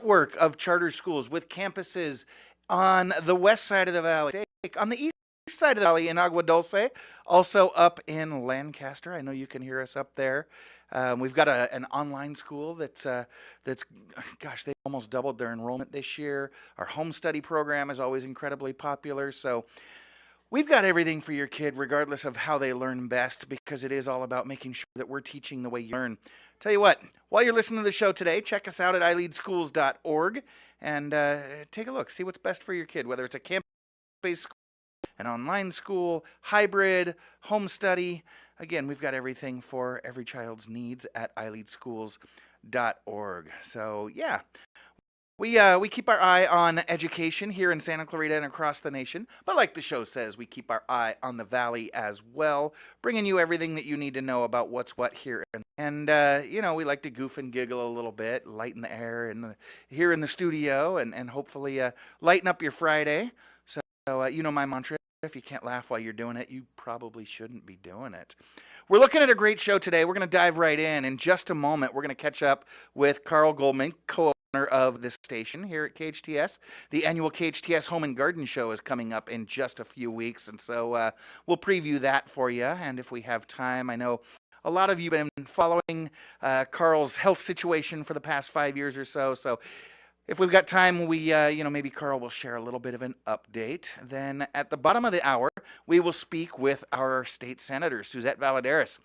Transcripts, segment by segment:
network of charter schools with campuses on the west side of the valley, on the east side of the valley in Agua Dulce, also up in Lancaster. I know you can hear us up there. We've got an online school that's gosh, they almost doubled their enrollment this year. Our home study program is always incredibly popular. So we've got everything for your kid, regardless of how they learn best, because it is all about making sure that we're teaching the way you learn. Tell you what, while you're listening to the show today, check us out at iLeadSchools.org and take a look. See what's best for your kid, whether it's a campus-based school, an online school, hybrid, home study. Again, we've got everything for every child's needs at iLeadSchools.org. So, yeah. We keep our eye on education here in Santa Clarita and across the nation, but like the show says, we keep our eye on the valley as well, bringing you everything that you need to know about what's what here. And you know, we like to goof and giggle a little bit, lighten the air here in the studio, and hopefully lighten up your Friday. So you know my mantra, if you can't laugh while you're doing it, you probably shouldn't be doing it. We're looking at a great show today. We're going to dive right in. In just a moment, we're going to catch up with Carl Goldman, of this station here at KHTS. The annual KHTS Home and Garden Show is coming up in just a few weeks, and so we'll preview that for you. And if we have time, I know a lot of you have been following Carl's health situation for the past 5 years or so. So if we've got time, we maybe Carl will share a little bit of an update. Then at the bottom of the hour, we will speak with our state senator, Suzette Valladares.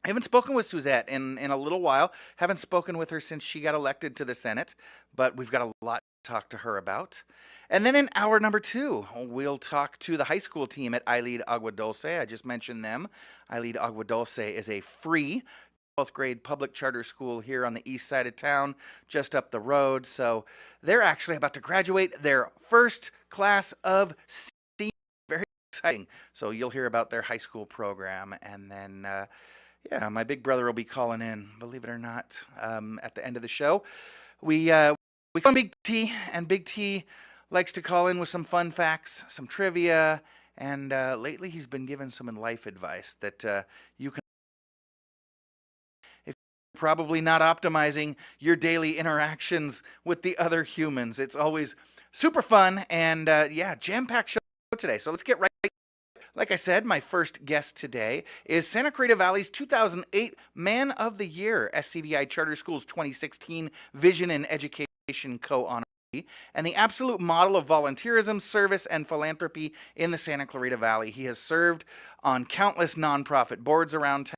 I haven't spoken with Suzette in a little while. Haven't spoken with her since she got elected to the Senate, but we've got a lot to talk to her about. And then in hour number 2, we'll talk to the high school team at iLead Agua Dulce. I just mentioned them. iLead Agua Dulce is a free 12th grade public charter school here on the east side of town, just up the road. So they're actually about to graduate their first class of seniors. Very exciting. So you'll hear about their high school program, and then yeah, my big brother will be calling in, believe it or not, at the end of the show. We call him Big T, and Big T likes to call in with some fun facts, some trivia, and lately he's been given some life advice that you can, if you're probably not optimizing your daily interactions with the other humans. It's always super fun, and yeah, jam-packed show today. So let's get right. Like I said, my first guest today is Santa Clarita Valley's 2008 Man of the Year, SCVi Charter Schools 2016 Vision and Education Co-Honoree, and the absolute model of volunteerism, service, and philanthropy in the Santa Clarita Valley. He has served on countless nonprofit boards around town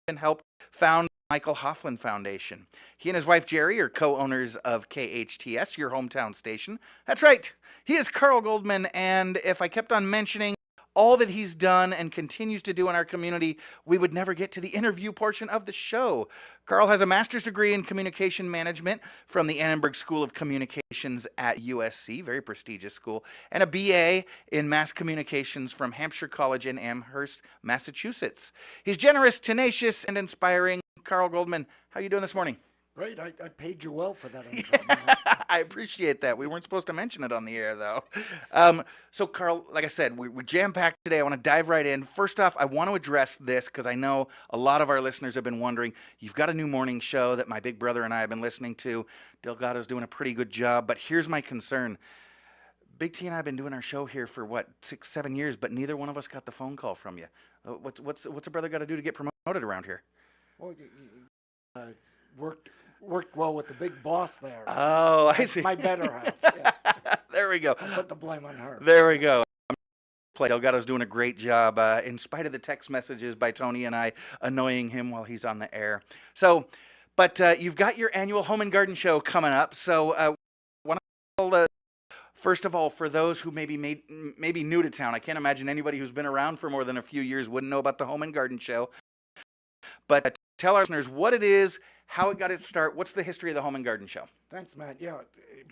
and helped found Michael Hoffman Foundation. He and his wife Jerry are co-owners of KHTS, your hometown station. That's right, he is Carl Goldman, and if I kept on mentioning all that he's done and continues to do in our community, we would never get to the interview portion of the show. Carl has a master's degree in communication management from the Annenberg School of Communications at USC, very prestigious school, and a BA in mass communications from Hampshire College in Amherst, Massachusetts. He's generous, tenacious, and inspiring. Carl Goldman, how are you doing this morning? Great. I paid you well for that intro. I appreciate that. We weren't supposed to mention it on the air, though. So, Carl, like I said, we're jam-packed today. I want to dive right in. First off, I want to address this because I know a lot of our listeners have been wondering. You've got a new morning show that my big brother and I have been listening to. Delgado's doing a pretty good job, but here's my concern. Big T and I have been doing our show here for, 6, 7 years, but neither one of us got the phone call from you. What's a brother got to do to get promoted around here? Well, worked well with the big boss there. Oh, I see. My better half. Yeah. There we go. I put the blame on her. There we go. Delgado's doing a great job, in spite of the text messages by Tony and I annoying him while he's on the air. So, but you've got your annual Home and Garden Show coming up. So, first of all, for those who maybe new to town, I can't imagine anybody who's been around for more than a few years wouldn't know about the Home and Garden Show. But tell our listeners what it is, how it got its start. What's the history of the Home and Garden Show? Thanks, Matt. Yeah,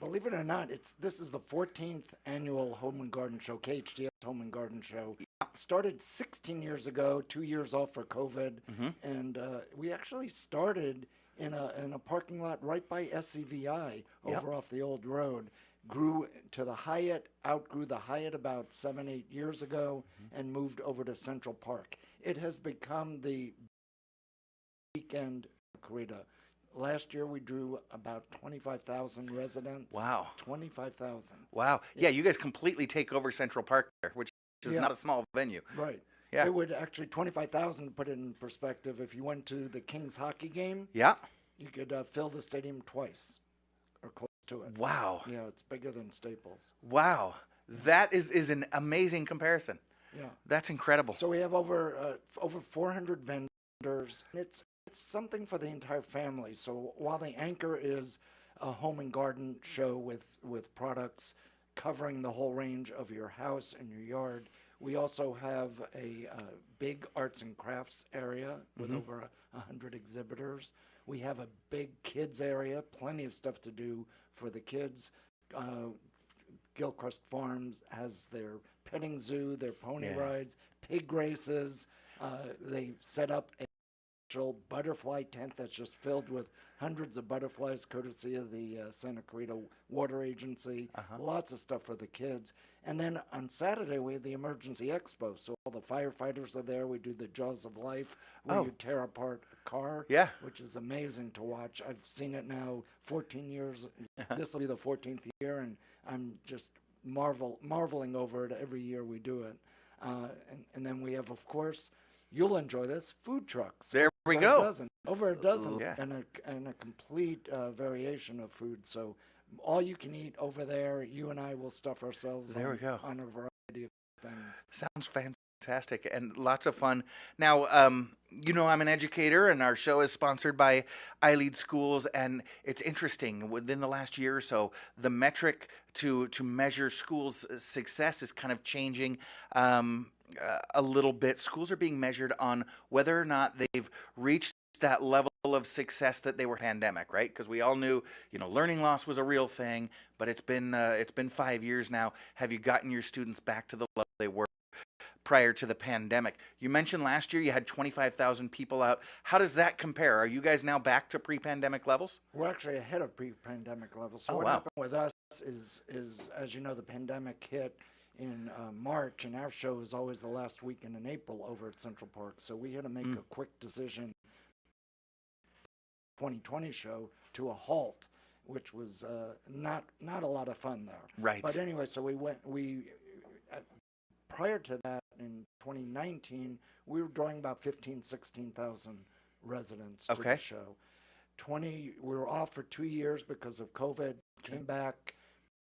believe it or not, this is the 14th annual Home and Garden Show, KHTS Home and Garden Show. Started 16 years ago, 2 years off for COVID, and we actually started in a parking lot right by SCVi over off the old road. Grew to the Hyatt, outgrew the Hyatt about 7-8 years ago, and moved over to Central Park. It has become the weekend Clarita. Last year we drew about 25,000 residents. Wow. 25,000. Wow. Yeah, you guys completely take over Central Park there, which is Yeah. not a small venue. Right. Yeah. It would actually 25,000 to put it in perspective. If you went to the Kings hockey game, Yeah. you could fill the stadium twice or close to it. Wow. Yeah, it's bigger than Staples. Wow. That is an amazing comparison. Yeah. That's incredible. So we have over 400 vendors. It's something for the entire family. So while the anchor is a home and garden show with products covering the whole range of your house and your yard, we also have a big arts and crafts area with over 100 exhibitors. We have a big kids area, plenty of stuff to do for the kids. Gilchrist Farms has their petting zoo, their pony rides, pig races. They set up a special butterfly tent that's just filled with hundreds of butterflies, courtesy of the Santa Clarita Water Agency. Lots of stuff for the kids. And then on Saturday, we have the Emergency Expo. So all the firefighters are there. We do the Jaws of Life, where you tear apart a car, which is amazing to watch. I've seen it now 14 years. This will be the 14th year, and I'm just marveling over it every year we do it. And then we have, of course, you'll enjoy this, food trucks. There we go. Over a dozen, and a complete variation of food. So all you can eat over there. You and I will stuff ourselves on a variety of things. Sounds fantastic and lots of fun. Now, you know, I'm an educator, and our show is sponsored by iLead Schools, and it's interesting. Within the last year or so, the metric to measure schools' success is kind of changing a little bit. Schools are being measured on whether or not they've reached that level of success that they were pandemic, right? Because we all knew, you know, learning loss was a real thing, but it's been 5 years now. Have you gotten your students back to the level they were prior to the pandemic? You mentioned last year you had 25,000 people out. How does that compare? Are you guys now back to pre-pandemic levels? We're actually ahead of pre-pandemic levels. So what happened with us is, as you know, the pandemic hit in March, and our show is always the last weekend in April over at Central Park. So we had to make a quick decision, 2020 show, to a halt, which was not a lot of fun there. Right. But anyway, so prior to that, in 2019, we were drawing about 16,000 residents to the show. We were off for 2 years because of COVID, came back.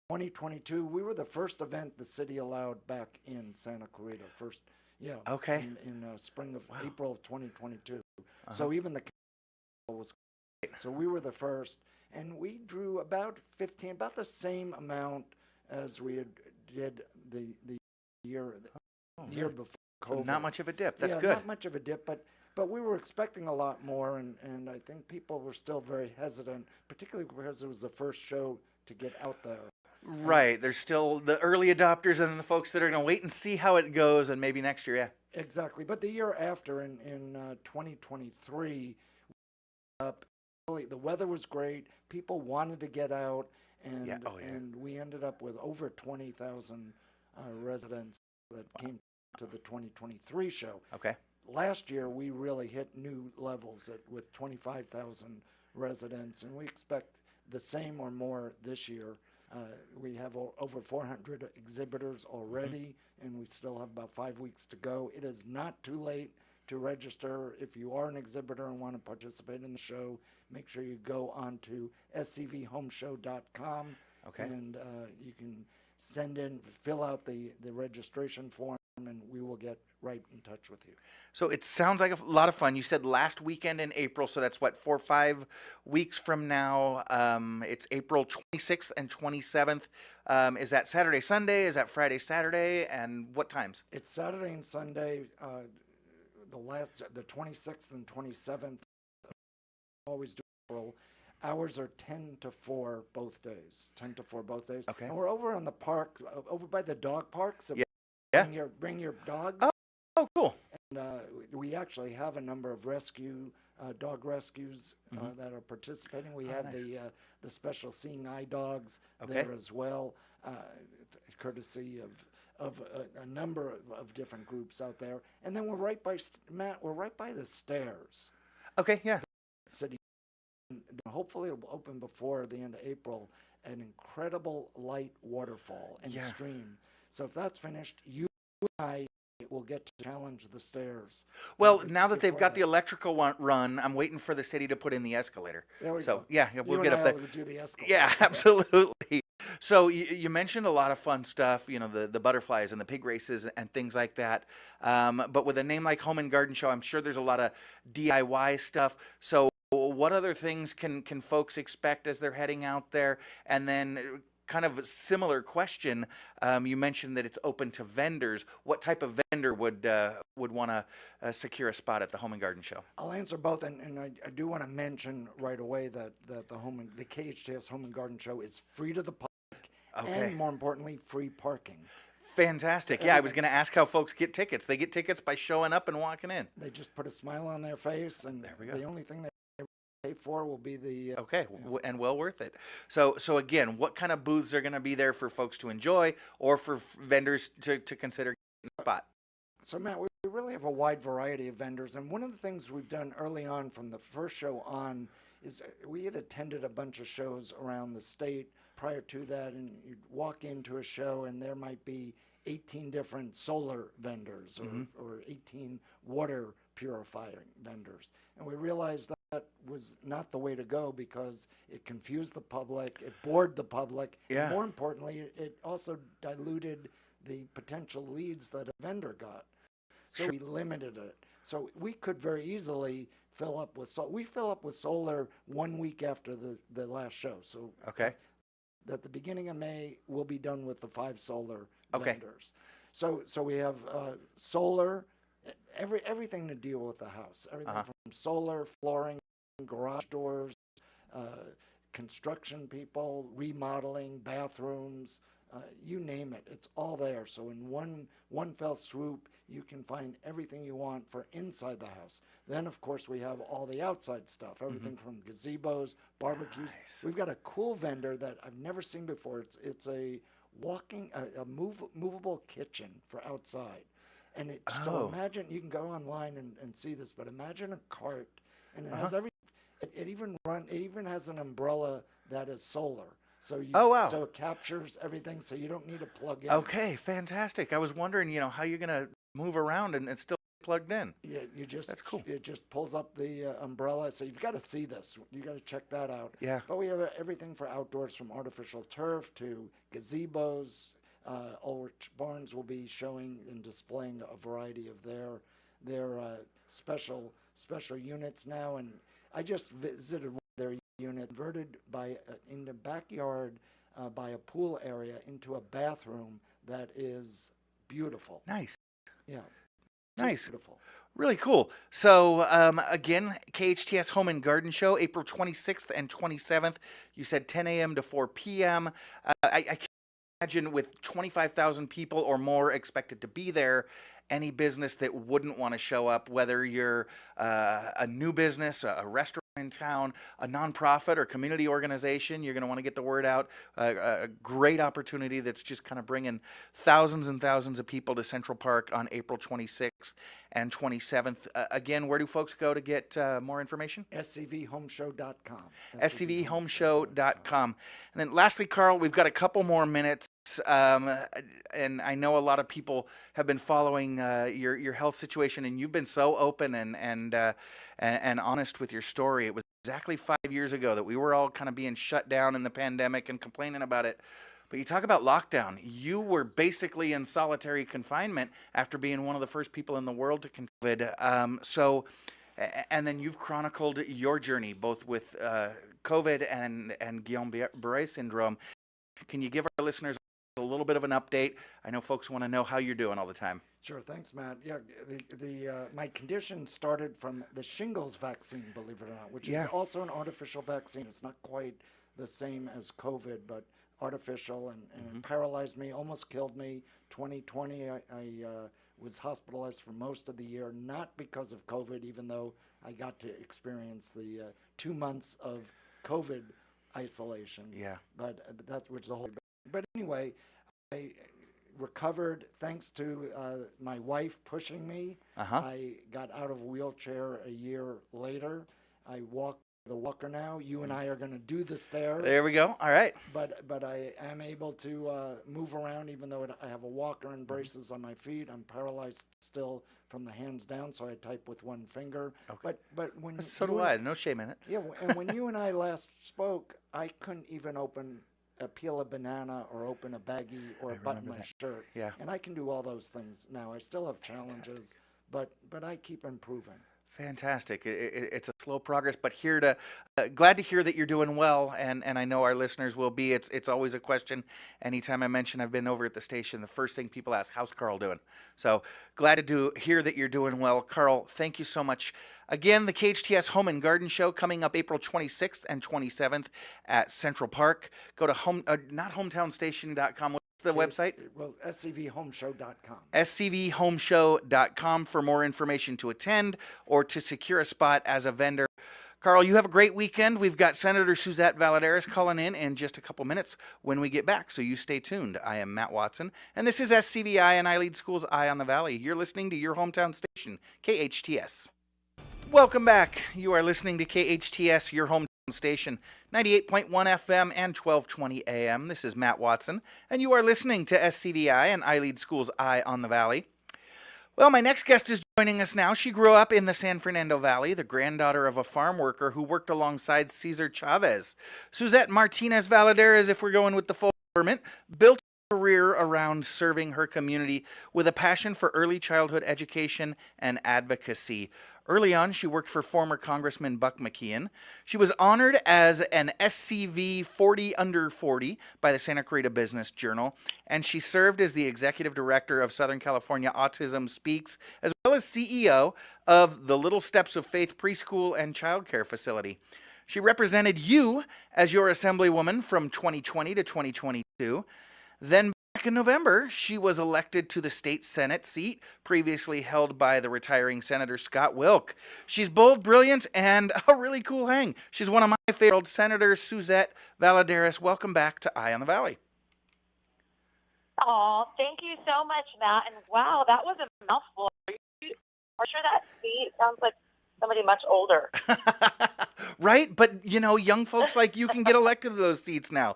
2022, we were the first event the city allowed back in Santa Clarita. In spring of April of 2022. So even the was, so we were the first, and we drew about the same amount as we did the year before COVID. Not much of a dip. That's good. Not much of a dip, but we were expecting a lot more, and I think people were still very hesitant, particularly because it was the first show to get out there. Right. There's still the early adopters and then the folks that are going to wait and see how it goes, and maybe next year, Exactly. But the year after, in 2023, the weather was great. People wanted to get out, and we ended up with over 20,000 residents that came to the 2023 show. Okay. Last year, we really hit new levels with 25,000 residents, and we expect the same or more this year. We have over 400 exhibitors already, and we still have about 5 weeks to go. It is not too late to register. If you are an exhibitor and want to participate in the show, make sure you go on to SCVihomeshow.com, and you can fill out the registration form, and we will get right in touch with you. So it sounds like a lot of fun. You said last weekend in April, so that's what, 4 or 5 weeks from now. It's April 26th and 27th. Is that Saturday, Sunday? Is that Friday, Saturday? And what times? It's Saturday and Sunday. The 26th and 27th. Always do April. Hours are 10 to 4 both days. 10 to 4 both days. Okay. And we're over on the park, over by the dog park. So bring your dogs. Oh, cool. And we actually have a number of dog rescues that are participating. We have the special seeing eye dogs there as well, courtesy of a number of different groups out there. And then we're right by the stairs. Okay, yeah. City hopefully it'll open before the end of April, an incredible light waterfall and stream. So if that's finished, you and I will get to challenge the stairs. Well, now that they've before got that. the electrical run, I'm waiting for the city to put in the escalator. There we So go. yeah, we'll You get and up I there. will do the escalator. Yeah, absolutely. So you mentioned a lot of fun stuff, you know, the butterflies and the pig races and things like that. But with a name like Home and Garden Show, I'm sure there's a lot of DIY stuff. So what other things can folks expect as they're heading out there? And then kind of a similar question, you mentioned that it's open to vendors. What type of vendor would want to secure a spot at the Home and Garden Show? I'll answer both, and I do want to mention right away that the KHTS Home and Garden Show is free to the public, and more importantly, free parking. Fantastic. Yeah, I was going to ask how folks get tickets. They get tickets by showing up and walking in. They just put a smile on their face, and There we go. the only thing they pay for will be the Okay, and well worth it. So again, what kind of booths are going to be there for folks to enjoy, or for vendors to consider getting a spot? So Matt, we really have a wide variety of vendors, and one of the things we've done early on from the first show on is we had attended a bunch of shows around the state prior to that, and you'd walk into a show and there might be 18 different solar vendors or 18 water purifying vendors. And we realized that was not the way to go because it confused the public, it bored the public, and more importantly, it also diluted the potential leads that a vendor got. So we limited it. So we could very easily fill up with we fill up with solar 1 week after the last show. So at the beginning of May, we'll be done with the 5 solar vendors. So we have solar, everything to deal with the house. Everything from solar, flooring, garage doors, construction people, remodeling, bathrooms, you name it. It's all there. So in one fell swoop, you can find everything you want for inside the house. Then, of course, we have all the outside stuff, everything from gazebos, barbecues. Nice. We've got a cool vendor that I've never seen before. It's a movable kitchen for outside. And so imagine, you can go online and see this, but imagine a cart, and it has everything. It even has an umbrella that is solar. So so it captures everything, so you don't need to plug in. Okay, fantastic. I was wondering, how you're going to move around and still plugged in. Yeah, that's cool. It just pulls up the umbrella. So you've got to see this. You got to check that out. Yeah. But we have everything for outdoors, from artificial turf to gazebos. Ulrich Barnes will be showing and displaying a variety of their special units now. And I just visited one of their unit, converted in the backyard by a pool area into a bathroom that is beautiful. Nice. Yeah. Nice. Beautiful. Really cool. So, again, KHTS Home and Garden Show, April 26th and 27th. You said 10 a.m. to 4 p.m. I can't imagine, with 25,000 people or more expected to be there, any business that wouldn't want to show up, whether you're a new business, a restaurant in town, a nonprofit or community organization. You're going to want to get the word out. A great opportunity that's just kind of bringing thousands and thousands of people to Central Park on April 26th and 27th. Again, where do folks go to get more information? SCVhomeshow.com. SCVhomeshow.com. And then lastly, Carl, we've got a couple more minutes. And I know a lot of people have been following your health situation, and you've been so open and honest with your story. It was exactly 5 years ago that we were all kind of being shut down in the pandemic and complaining about it. But you talk about lockdown. You were basically in solitary confinement after being one of the first people in the world to COVID. And then you've chronicled your journey both with COVID and Guillain-Barré syndrome. Can you give our listeners a little bit of an update? I know folks want to know how you're doing all the time. Sure, thanks, Matt. Yeah, my condition started from the shingles vaccine, believe it or not, which is also an artificial vaccine. It's not quite the same as COVID, but artificial, and it paralyzed me, almost killed me. 2020, I was hospitalized for most of the year, not because of COVID, even though I got to experience the 2 months of COVID isolation. Yeah. But that was the whole. But anyway, I recovered thanks to my wife pushing me. I got out of a wheelchair a year later. I walked the walker now. You and I are going to do the stairs. There we go. All right. But I am able to move around, even though I have a walker and braces on my feet. I'm paralyzed still from the hands down, so I type with one finger. Okay. But when So do I. No shame in it. Yeah, and when you and I last spoke, I couldn't even peel a banana or open a baggie or button my shirt. Yeah. And I can do all those things now. I still have challenges, but I keep improving. Fantastic. It's a slow progress, but glad to hear that you're doing well, and I know our listeners will be. It's always a question. Anytime I mention I've been over at the station, the first thing people ask, how's Carl doing? So glad to hear that you're doing well. Carl, thank you so much. Again, the KHTS Home and Garden Show coming up April 26th and 27th at Central Park. Go to not hometownstation.com. The website? Well, SCVhomeshow.com. SCVhomeshow.com for more information to attend or to secure a spot as a vendor. Carl, you have a great weekend. We've got Senator Suzette Valladares calling in just a couple minutes when we get back, so you stay tuned. I am Matt Watson, and this is SCVi and iLead School's Eye on the Valley. You're listening to your hometown station, KHTS. Welcome back. You are listening to KHTS, your hometown station, 98.1 FM and 1220 AM. This is Matt Watson, and you are listening to SCVi and iLead School's Eye on the Valley. Well, my next guest is joining us now. She grew up in the San Fernando Valley, the granddaughter of a farm worker who worked alongside Cesar Chavez. Suzette Martinez Valladares, if we're going with the full government, built a career around serving her community with a passion for early childhood education and advocacy. Early on, she worked for former Congressman Buck McKeon. She was honored as an SCV 40 Under 40 by the Santa Clarita Business Journal, and she served as the executive director of Southern California Autism Speaks, as well as CEO of the Little Steps of Faith preschool and childcare facility. She represented you as your assemblywoman from 2020 to 2022. Then back in November, she was elected to the state Senate seat previously held by the retiring Senator Scott Wilk. She's bold, brilliant, and a really cool hang. She's one of my favorite Senators, Suzette Valladares. Welcome back to Eye on the Valley. Oh, thank you so much, Matt. And wow, that was a mouthful. Are sure that seat sounds like somebody much older? Right? But, young folks like you can get elected to those seats now.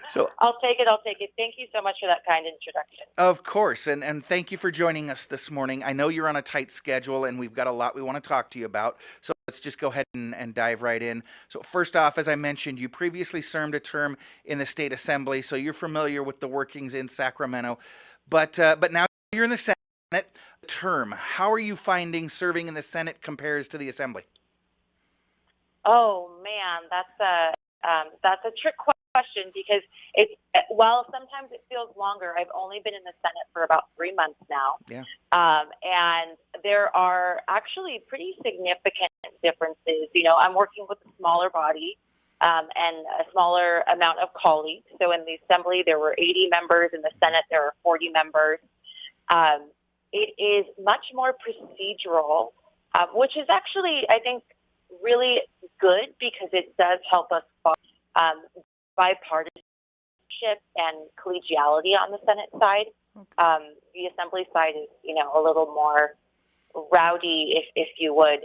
So I'll take it. Thank you so much for that kind introduction. Of course, and thank you for joining us this morning. I know you're on a tight schedule, and we've got a lot we want to talk to you about, so let's just go ahead and dive right in. So first off, as I mentioned, you previously served a term in the state assembly, so you're familiar with the workings in Sacramento, but now you're in the Senate term. How are you finding serving in the Senate compares to the assembly? Oh, man, that's a trick question because while sometimes it feels longer, I've only been in the Senate for about 3 months now. Yeah. And there are actually pretty significant differences. I'm working with a smaller body and a smaller amount of colleagues. So in the Assembly, there were 80 members. In the Senate, there are 40 members. It is much more procedural, which is actually, I think, really good because it does help us bipartisanship and collegiality on the Senate side. Okay. The Assembly side is, a little more rowdy, if you would.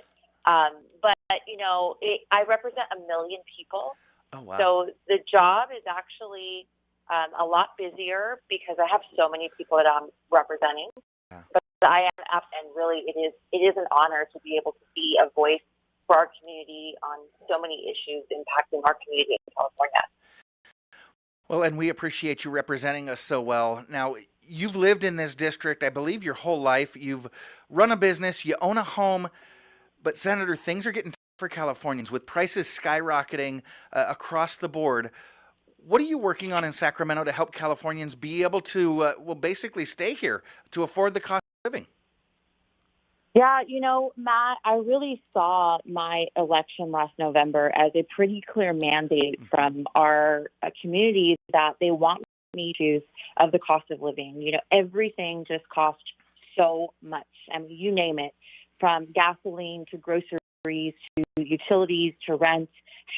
But I represent 1 million people. Oh, wow. So the job is actually a lot busier because I have so many people that I'm representing. Yeah. But I am, and really it is an honor to be able to be a voice for our community on so many issues impacting our community in California. Well, and we appreciate you representing us so well. Now, you've lived in this district, I believe, your whole life. You've run a business, you own a home, but Senator, things are getting tough for Californians with prices skyrocketing across the board. What are you working on in Sacramento to help Californians be able to, basically stay here to afford the cost of living? Yeah, Matt, I really saw my election last November as a pretty clear mandate from our community that they want me to choose of the cost of living. Everything just costs so much. I mean, you name it, from gasoline to groceries to utilities to rent,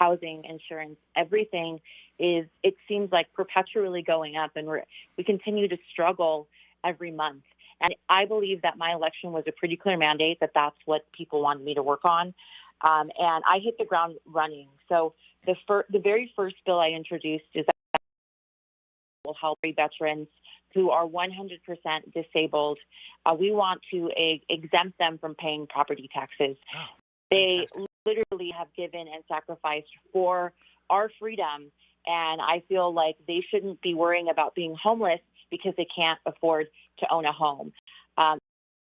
housing, insurance, everything it seems like perpetually going up, and we continue to struggle every month. And I believe that my election was a pretty clear mandate that that's what people wanted me to work on. and I hit the ground running. So the very first bill I introduced is that will help veterans who are 100% disabled. We want to exempt them from paying property taxes. Oh, they fantastic. literally have given and sacrificed for our freedom, and I feel like they shouldn't be worrying about being homeless because they can't afford to own a home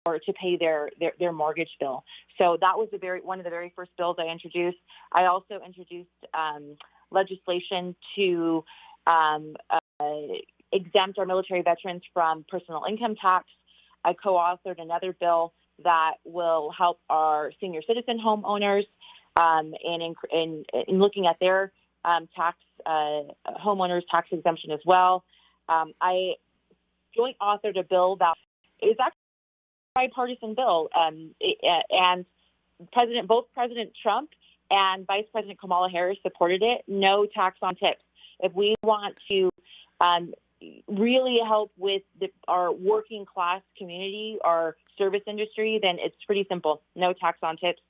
or to pay their mortgage bill. So that was one of the very first bills I introduced. I also introduced legislation to exempt our military veterans from personal income tax. I co-authored another bill that will help our senior citizen homeowners in looking at their homeowners tax exemption as well. I joint authored a bill that is actually a bipartisan bill, and both President Trump and Vice President Kamala Harris supported it. No tax on tips. If we want to really help with our working class community, our service industry, then it's pretty simple. No tax on tips.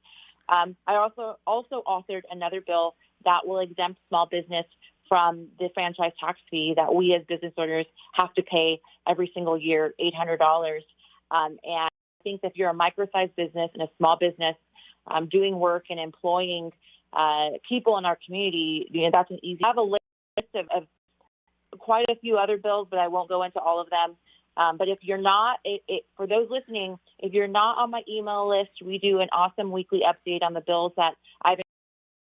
I also authored another bill that will exempt small business from the franchise tax fee that we as business owners have to pay every single year, $800. And I think that if you're a micro-sized business and a small business doing work and employing people in our community, that's an easy. I have a list of quite a few other bills, but I won't go into all of them. But if you're not, for those listening, if you're not on my email list, we do an awesome weekly update on the bills that I've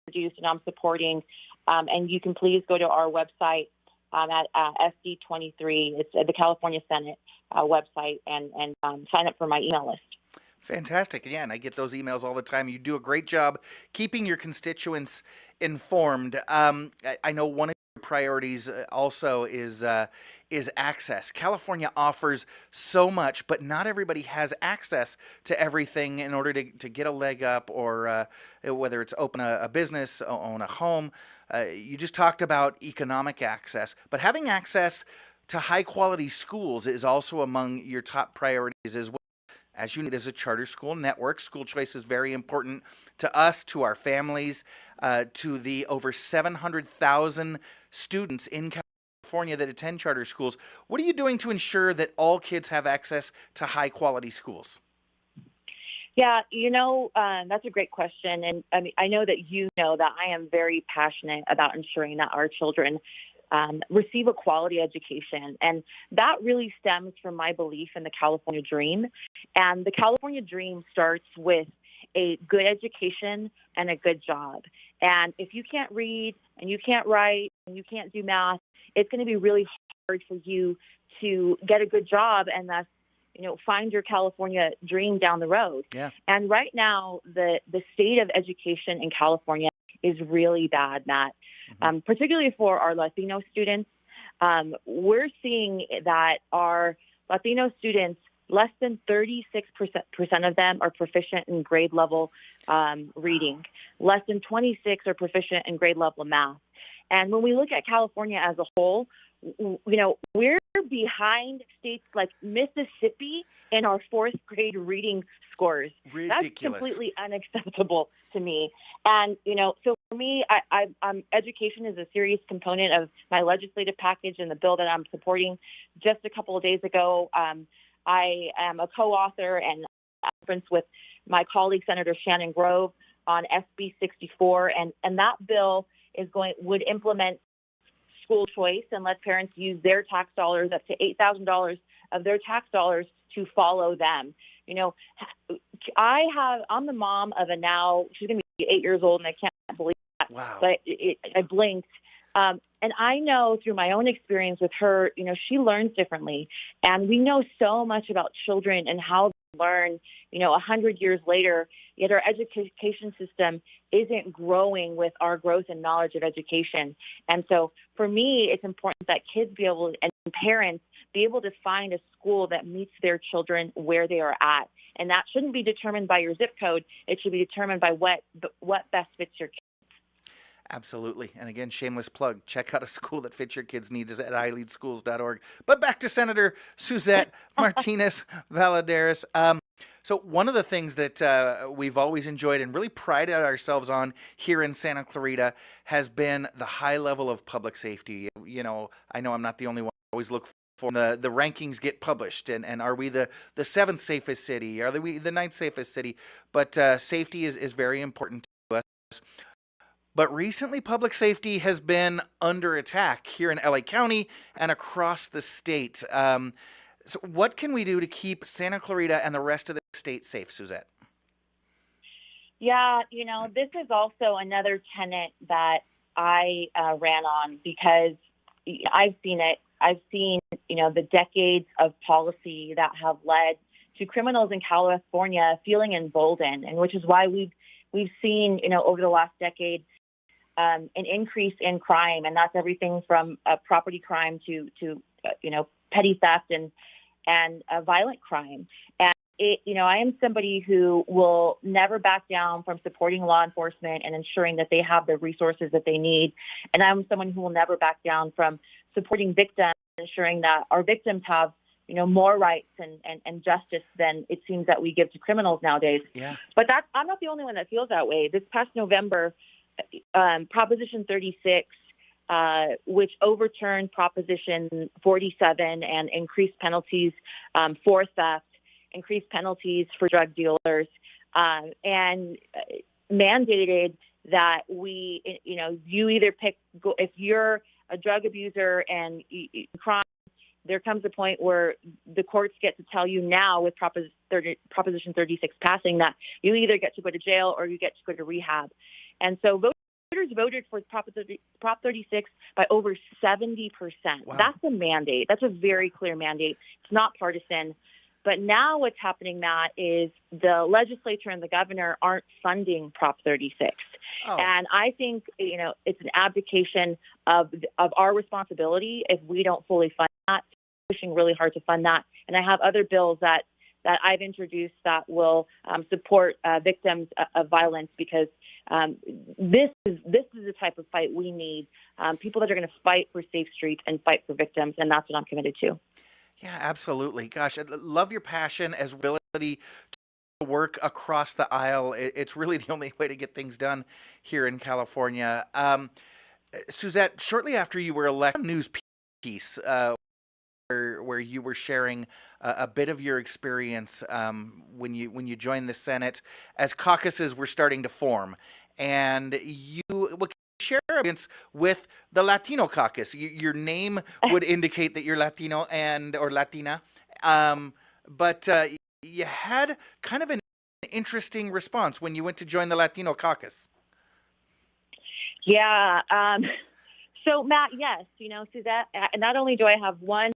introduced and I'm supporting. And you can please go to our website at SD23. It's the California Senate website and sign up for my email list. Fantastic. Yeah, and I get those emails all the time. You do a great job keeping your constituents informed. I know one of your priorities also is access. California offers so much, but not everybody has access to everything in order to get a leg up, or whether it's open a business, own a home. You just talked about economic access, but having access to high-quality schools is also among your top priorities as well. As you need as a charter school network, school choice is very important to us, to our families, to the over 700,000 students in California that attend charter schools. What are you doing to ensure that all kids have access to high-quality schools? Yeah, that's a great question. And I mean, I know that you know that I am very passionate about ensuring that our children receive a quality education. And that really stems from my belief in the California dream. And the California dream starts with a good education and a good job. And if you can't read and you can't write and you can't do math, it's going to be really hard for you to get a good job and thus, find your California dream down the road. Yeah. And right now, the state of education in California is really bad, Matt. Mm-hmm. Particularly for our Latino students. We're seeing that our Latino students, less than 36% of them are proficient in grade level reading. Less than 26% are proficient in grade level math. And when we look at California as a whole, we're behind states like Mississippi in our fourth grade reading scores. Ridiculous. That's completely unacceptable to me. And, so for me, education is a serious component of my legislative package and the bill that I'm supporting. Just a couple of days ago, I am a co-author and conference with my colleague, Senator Shannon Grove, on SB 64. And that bill would implement school choice and let parents use their tax dollars, up to $8,000 of their tax dollars, to follow them. I'm the mom of she's going to be 8 years old, and I can't believe that. Wow. But I blinked. And I know through my own experience with her, she learns differently. And we know so much about children and how they learn, 100 years later, yet our education system isn't growing with our growth and knowledge of education. And so for me, it's important that kids and parents be able to find a school that meets their children where they are at. And that shouldn't be determined by your zip code. It should be determined by what best fits your kids. Absolutely. And again, shameless plug, check out a school that fits your kids' needs at iLeadSchools.org. But back to Senator Suzette Martinez Valladares. So one of the things that we've always enjoyed and really prided ourselves on here in Santa Clarita has been the high level of public safety. I know I'm not the only one. I always look for the rankings get published, and are we the seventh safest city? Are we the ninth safest city? But safety is very important to us. But recently, public safety has been under attack here in LA County and across the state. So what can we do to keep Santa Clarita and the rest of the state safe, Suzette? Yeah, this is also another tenet that I ran on because I've seen it. I've seen, the decades of policy that have led to criminals in California feeling emboldened, and which is why we've seen, over the last decade, an increase in crime, and that's everything from property crime to petty theft and violent crime. And I am somebody who will never back down from supporting law enforcement and ensuring that they have the resources that they need. And I'm someone who will never back down from supporting victims, ensuring that our victims have more rights and justice than it seems that we give to criminals nowadays. Yeah. But I'm not the only one that feels that way. This past November, Proposition 36, which overturned Proposition 47 and increased penalties for theft, increased penalties for drug dealers, and mandated that you either pick, if you're a drug abuser and crime, there comes a point where the courts get to tell you now with Proposition 36 passing that you either get to go to jail or you get to go to rehab. And so voters voted for Prop 36 by over 70%. Wow. That's a mandate. That's a very clear mandate. It's not partisan. But now what's happening, Matt, is the legislature and the governor aren't funding Prop 36. Oh. And I think, it's an abdication of our responsibility if we don't fully fund that, pushing really hard to fund that. And I have other bills that I've introduced that will support victims of violence, because this is the type of fight we need. People that are going to fight for safe streets and fight for victims, and that's what I'm committed to. Yeah, absolutely. Gosh, I love your passion as ability to work across the aisle. It's really the only way to get things done here in California. Suzette, shortly after you were elected, a news piece where you were sharing a bit of your experience when you joined the Senate as caucuses were starting to form, and you share experience with the Latino caucus. Your name would indicate that you're Latino or Latina, but you had kind of an interesting response when you went to join the Latino caucus. Yeah. So Matt, yes, Suzette, not only do I have one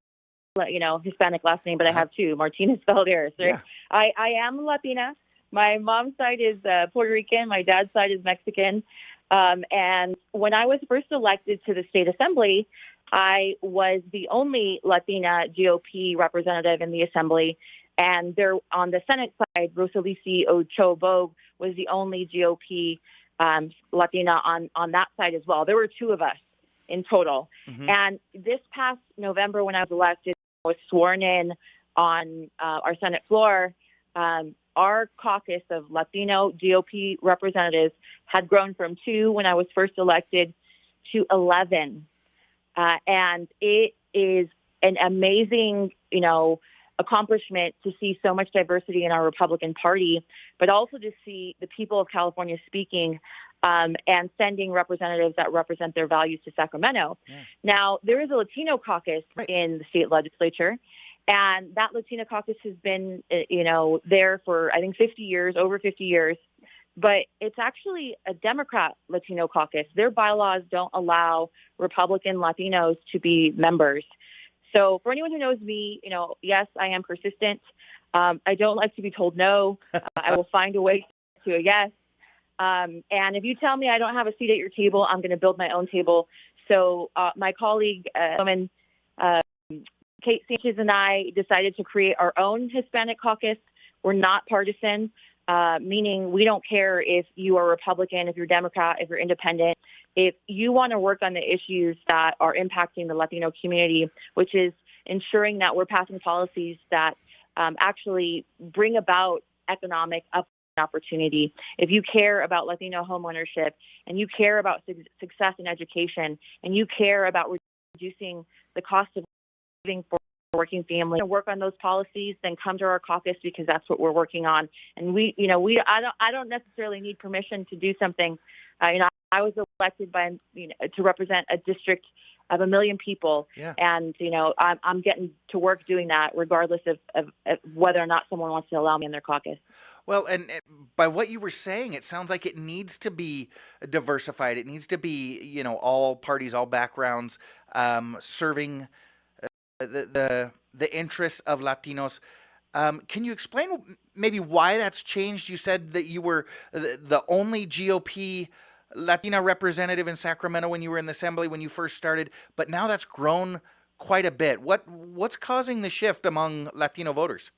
Hispanic last name, but I have two, Martinez Valladares. Right? Yeah. I am Latina. My mom's side is Puerto Rican. My dad's side is Mexican. And when I was first elected to the state assembly, I was the only Latina GOP representative in the assembly. And there on the Senate side, Rosalisi Ochoa was the only GOP Latina on that side as well. There were two of us in total. Mm-hmm. And this past November, when I was elected, I was sworn in on our Senate floor. Our caucus of Latino GOP representatives had grown from 2 when I was first elected to 11. And it is an amazing, accomplishment to see so much diversity in our Republican Party, but also to see the people of California speaking and sending representatives that represent their values to Sacramento. Yeah. Now, there is a Latino caucus in the state legislature, and that Latino caucus has been, there for, I think, 50 years, over 50 years. But it's actually a Democrat Latino caucus. Their bylaws don't allow Republican Latinos to be members. So for anyone who knows me, yes, I am persistent. I don't like to be told no. I will find a way to a yes. And if you tell me I don't have a seat at your table, I'm going to build my own table. So my colleague, Kate Sanchez, and I decided to create our own Hispanic caucus. We're not partisan, meaning we don't care if you are Republican, if you're Democrat, if you're independent. If you want to work on the issues that are impacting the Latino community, which is ensuring that we're passing policies that actually bring about economic opportunity, if you care about Latino homeownership, and you care about success in education, and you care about reducing the cost of living for working families, and work on those policies, then come to our caucus, because that's what we're working on. And I don't necessarily need permission to do something. I was elected to represent a district of 1 million people. Yeah. And, I'm getting to work doing that regardless of whether or not someone wants to allow me in their caucus. Well, and by what you were saying, it sounds like it needs to be diversified. It needs to be, all parties, all backgrounds, serving the interests of Latinos. Can you explain maybe why that's changed? You said that you were the only GOP Latina representative in Sacramento when you were in the assembly when you first started, but now that's grown quite a bit. What's causing the shift among Latino voters?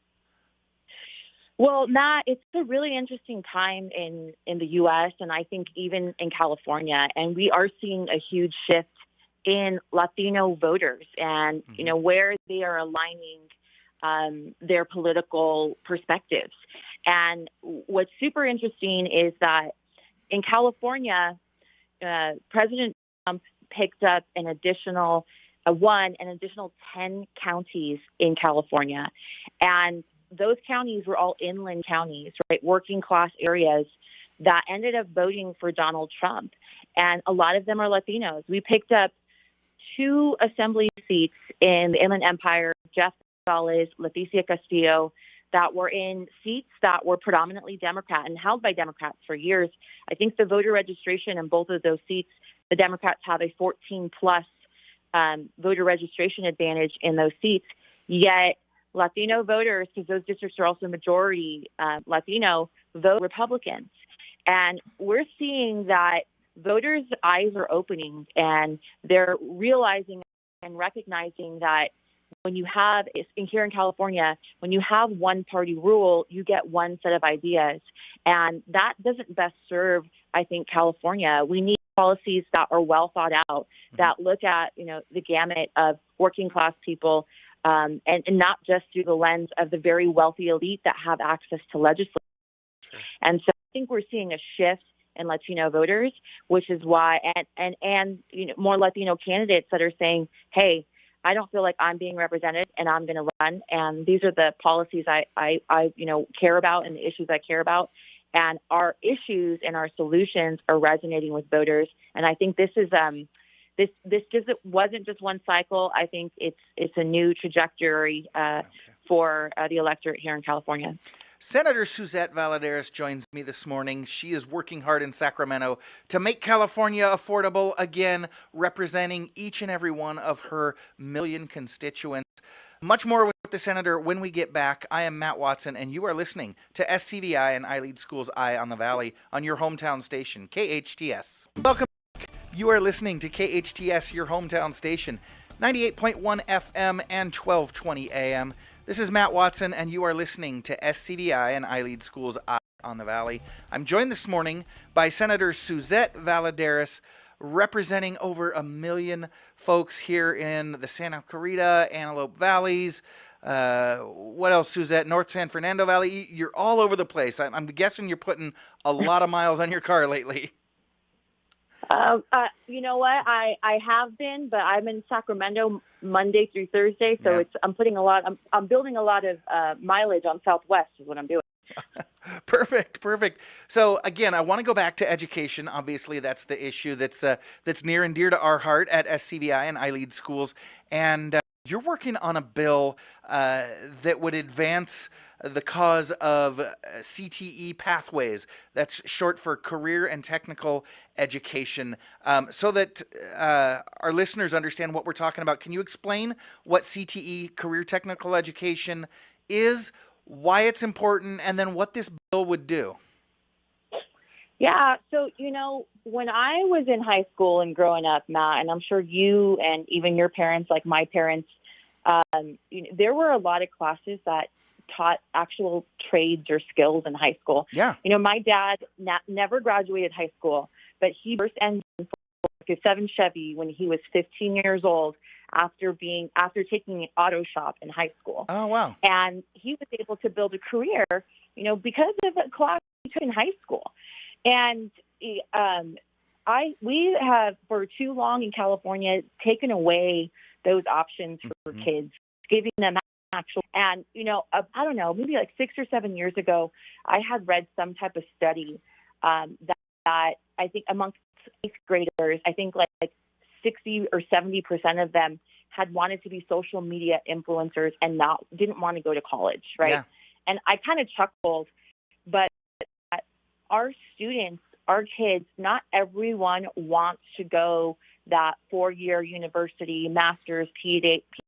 Well, Matt, it's a really interesting time in the U.S. and I think even in California, and we are seeing a huge shift in Latino voters and, where they are aligning their political perspectives. And what's super interesting is that in California, President Trump picked up an additional 10 counties in California. And those counties were all inland counties, right? Working class areas that ended up voting for Donald Trump. And a lot of them are Latinos. We picked up 2 assembly seats in the Inland Empire, Jeff Gonzalez, Leticia Castillo, that were in seats that were predominantly Democrat and held by Democrats for years. I think the voter registration in both of those seats, the Democrats have a 14-plus voter registration advantage in those seats. Yet Latino voters, because those districts are also majority Latino, vote Republicans. And we're seeing that voters' eyes are opening and they're realizing and recognizing that when you have, here in California, when you have one-party rule, you get one set of ideas. And that doesn't best serve, I think, California. We need policies that are well thought out, that look at, the gamut of working-class people, and not just through the lens of the very wealthy elite that have access to legislation. Sure. And so I think we're seeing a shift in Latino voters, which is why, and more Latino candidates that are saying, hey, I don't feel like I'm being represented and I'm going to run. And these are the policies I care about and the issues I care about. And our issues and our solutions are resonating with voters. And I think this is, this just wasn't just one cycle. I think it's a new trajectory for the electorate here in California. Senator Suzette Valladares joins me this morning. She is working hard in Sacramento to make California affordable again, representing each and every one of her 1 million constituents. Much more with the Senator when we get back. I am Matt Watson, and you are listening to SCVi and iLead Schools Eye on the Valley on your hometown station, KHTS. Welcome back. You are listening to KHTS, your hometown station, 98.1 FM and 1220 AM. This is Matt Watson, and you are listening to SCVi and iLead Schools Eye on the Valley. I'm joined this morning by Senator Suzette Valladares, representing over 1 million folks here in the Santa Clarita, Antelope Valleys. What else, Suzette? North San Fernando Valley. You're all over the place. I'm guessing you're putting a lot of miles on your car lately. You know what? I have been, but I'm in Sacramento Monday through Thursday, so I'm building a lot of mileage on Southwest is what I'm doing. Perfect. So again, I want to go back to education. Obviously, that's the issue that's near and dear to our heart at SCVi and iLead Schools, and you're working on a bill that would advance the cause of CTE pathways. That's short for career and technical education. So that our listeners understand what we're talking about, can you explain what CTE, career technical education, is, why it's important, and then what this bill would do? Yeah, so, when I was in high school and growing up, Matt, and I'm sure you and even your parents, like my parents, there were a lot of classes that taught actual trades or skills in high school. Yeah. My dad never graduated high school, but he first engine for a 7 Chevy when he was 15 years old after taking an auto shop in high school. Oh, wow. And he was able to build a career, because of a class we took in high school. And we have for too long in California taken away those options for kids, giving them actual. And I don't know, maybe like 6 or 7 years ago, I had read some type of study that I think amongst eighth graders, I think like 60 or 70% of them had wanted to be social media influencers and didn't want to go to college, right? Yeah. And I kind of chuckled, but our students, our kids, not everyone wants to go that 4-year university, master's, PhD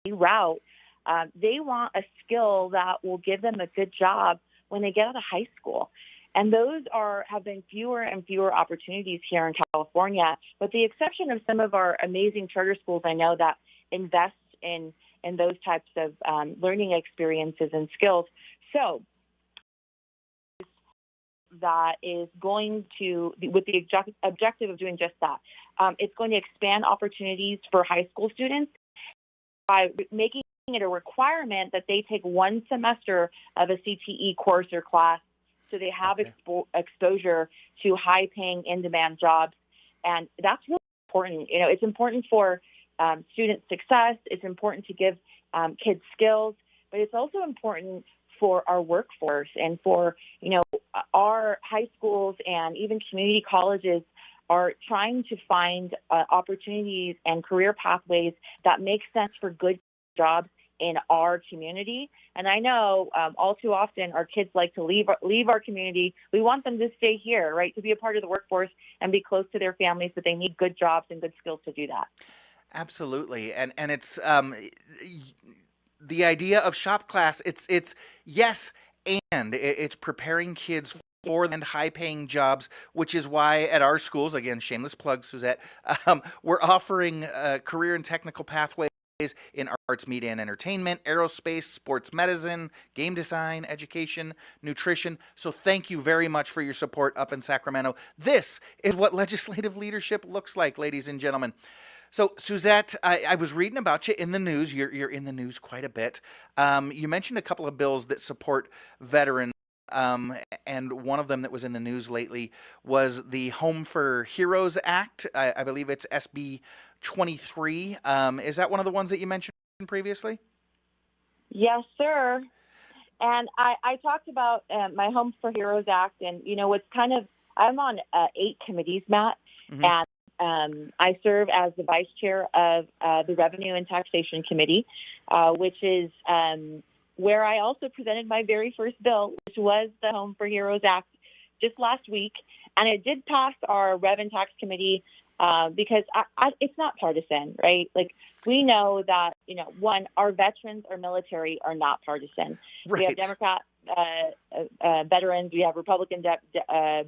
route. They want a skill that will give them a good job when they get out of high school. And those have been fewer and fewer opportunities here in California, with the exception of some of our amazing charter schools I know that invest in those types of learning experiences and skills. So that is going to, with the objective of doing just that, it's going to expand opportunities for high school students by making it a requirement that they take one semester of a CTE course or class so they have exposure to high-paying, in-demand jobs. And that's really important. It's important for student success. It's important to give kids skills, but it's also important for our workforce and for, our high schools and even community colleges are trying to find opportunities and career pathways that make sense for good jobs in our community. And I know all too often our kids like to leave our community. We want them to stay here, right, to be a part of the workforce and be close to their families, but they need good jobs and good skills to do that. Absolutely. And it's the idea of shop class, it's yes, and it's preparing kids for and high-paying jobs, which is why at our schools, again, shameless plug, Suzette, we're offering career and technical pathways in arts, media, and entertainment, aerospace, sports medicine, game design, education, nutrition. So thank you very much for your support up in Sacramento. This is what legislative leadership looks like, ladies and gentlemen. So, Suzette, I was reading about you in the news. You're in the news quite a bit. You mentioned a couple of bills that support veterans, and one of them that was in the news lately was the Home for Heroes Act. I believe it's SB 23. Is that one of the ones that you mentioned previously? Yes, sir. And I talked about my Home for Heroes Act, and I'm on 8 committees, Matt, and I serve as the vice chair of the Revenue and Taxation Committee, which is where I also presented my very first bill, which was the Home for Heroes Act, just last week. And it did pass our Rev and Tax Committee because it's not partisan, right? Like, we know that, one, our veterans, our military are not partisan. Right. We have Democrat veterans, we have Republican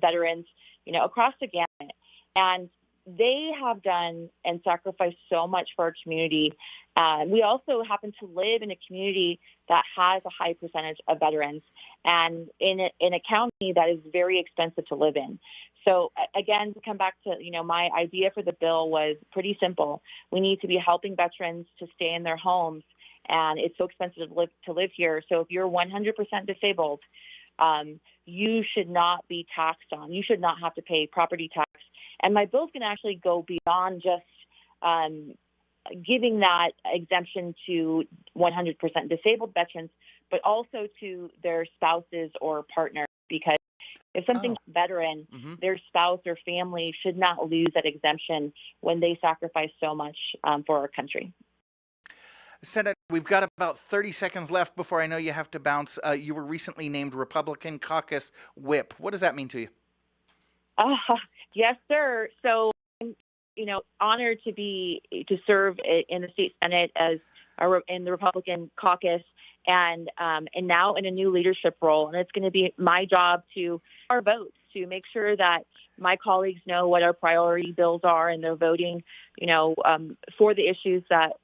veterans, across the gamut. And they have done and sacrificed so much for our community. We also happen to live in a community that has a high percentage of veterans and in a county that is very expensive to live in. So again, to come back to, my idea for the bill was pretty simple. We need to be helping veterans to stay in their homes, and it's so expensive to live here. So if you're 100% disabled, you should not be taxed on. You should not have to pay property tax. And my bill can actually go beyond just giving that exemption to 100% disabled veterans, but also to their spouses or partners, because if something's veteran, their spouse or family should not lose that exemption when they sacrifice so much for our country. Senator, we've got about 30 seconds left before I know you have to bounce. You were recently named Republican Caucus Whip. What does that mean to you? Yes, sir. So I'm, honored to serve in the state Senate in the Republican caucus, and now in a new leadership role. And it's going to be my job to our votes to make sure that my colleagues know what our priority bills are, and they're voting, for the issues that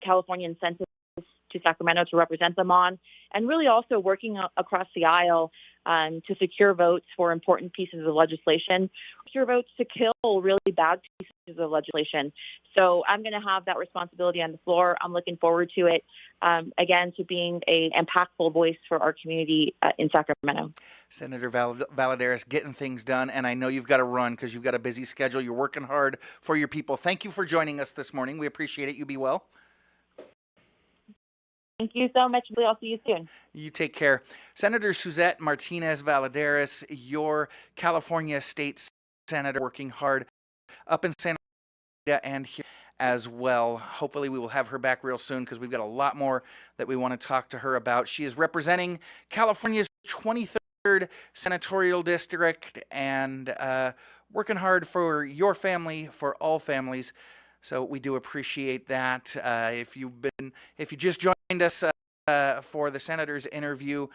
Californians sent to Sacramento to represent them on, and really also working across the aisle to secure votes for important pieces of legislation, secure votes to kill really bad pieces of legislation. So I'm going to have that responsibility on the floor. I'm looking forward to it, again, to being an impactful voice for our community in Sacramento. Senator Valladares, getting things done, and I know you've got to run because you've got a busy schedule. You're working hard for your people. Thank you for joining us this morning. We appreciate it. You be well. Thank you so much. I'll see you soon. You take care. Senator Suzette Martinez Valladares, your California State Senator, working hard up in Santa Clarita and here as well. Hopefully we will have her back real soon because we've got a lot more that we want to talk to her about. She is representing California's 23rd Senatorial District and working hard for your family, for all families. So we do appreciate that. If you just joined us for the Senator's interview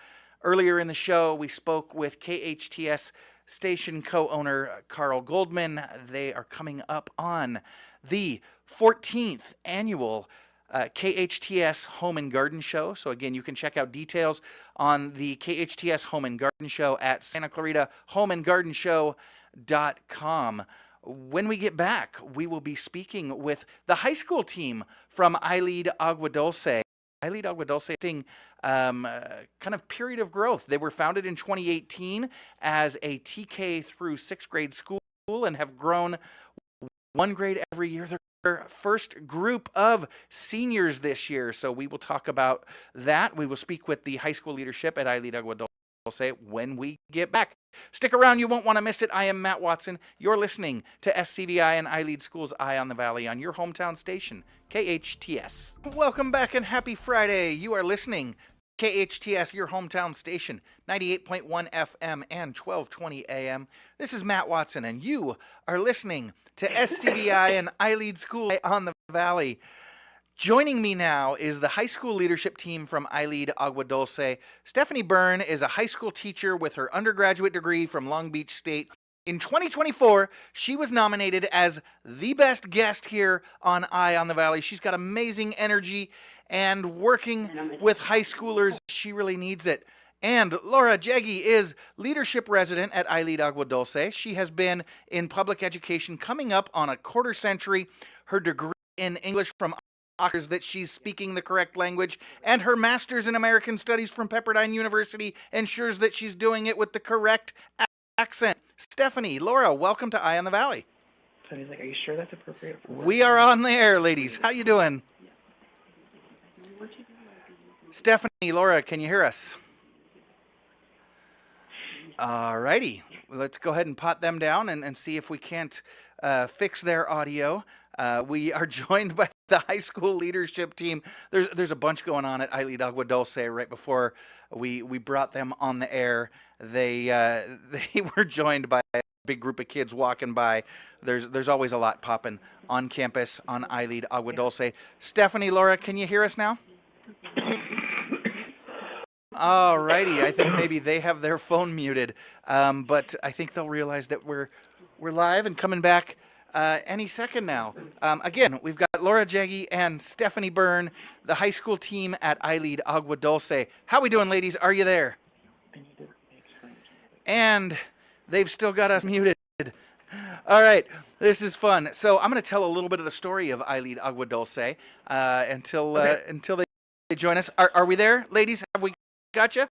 earlier in the show, we spoke with KHTS station co-owner Carl Goldman. They are coming up on the 14th annual KHTS Home and Garden Show. So again, you can check out details on the KHTS Home and Garden Show at Santa Clarita homeandgardenshow.com. When we get back, we will be speaking with the high school team from iLead Agua Dulce. iLead Agua Dulce is kind of period of growth. They were founded in 2018 as a TK through 6th grade school and have grown one grade every year. They're our first group of seniors this year, so we will talk about that. We will speak with the high school leadership at iLead Agua Dulce when we get back. Stick around, you won't want to miss it. I am Matt Watson. You're listening to SCVi and iLead Schools Eye on the Valley on your hometown station, KHTS. Welcome back and happy Friday. You are listening KHTS, your hometown station, 98.1 FM and 1220 AM. This is Matt Watson, and you are listening to SCVi and iLead School on the Valley. Joining me now is the high school leadership team from iLead Agua Dulce. Stephanie Byrne is a high school teacher with her undergraduate degree from Long Beach State. In 2024, she was nominated as the best guest here on Eye on the Valley. She's got amazing energy, and working with high schoolers, she really needs it. And Laura Jeggi is leadership resident at iLead Agua Dulce. She has been in public education coming up on a quarter century. Her degree in English from that she's speaking the correct language, and her master's in American Studies from Pepperdine University ensures that she's doing it with the correct accent. Stephanie, Laura, welcome to Eye on the Valley. So he's like, "Are you sure that's appropriate?" We are on the air, ladies. How you doing? Stephanie, Laura, can you hear us? All righty. Let's go ahead and pot them down and see if we can't fix their audio. We are joined by the high school leadership team. There's a bunch going on at iLead Agua Dulce. Right before we brought them on the air, they were joined by a big group of kids walking by. There's always a lot popping on campus on iLead Agua Dulce. Stephanie, Laura, can you hear us now? All righty. I think maybe they have their phone muted, but I think they'll realize that we're live and coming back any second now. Again, we've got Laura Jeggi and Stephanie Byrne, the high school team at iLead Agua Dulce. How we doing, ladies? Are you there? And they've still got us muted. All right, this is fun. So I'm going to tell a little bit of the story of iLead Agua Dulce until they join us. Are we there, ladies? Have we got you?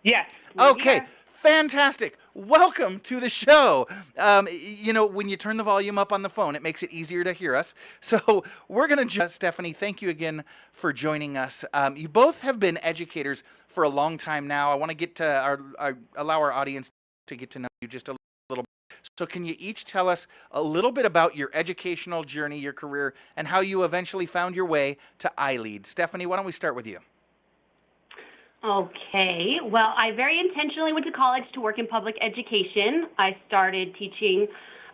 Yes. Okay. Yeah. Fantastic. Welcome to the show. When you turn the volume up on the phone, it makes it easier to hear us. So we're going to Stephanie, thank you again for joining us. You both have been educators for a long time now. I want to get to allow our audience to get to know you just a little bit. So can you each tell us a little bit about your educational journey, your career, and how you eventually found your way to iLead? Stephanie, why don't we start with you? Okay. Well, I very intentionally went to college to work in public education. I started teaching,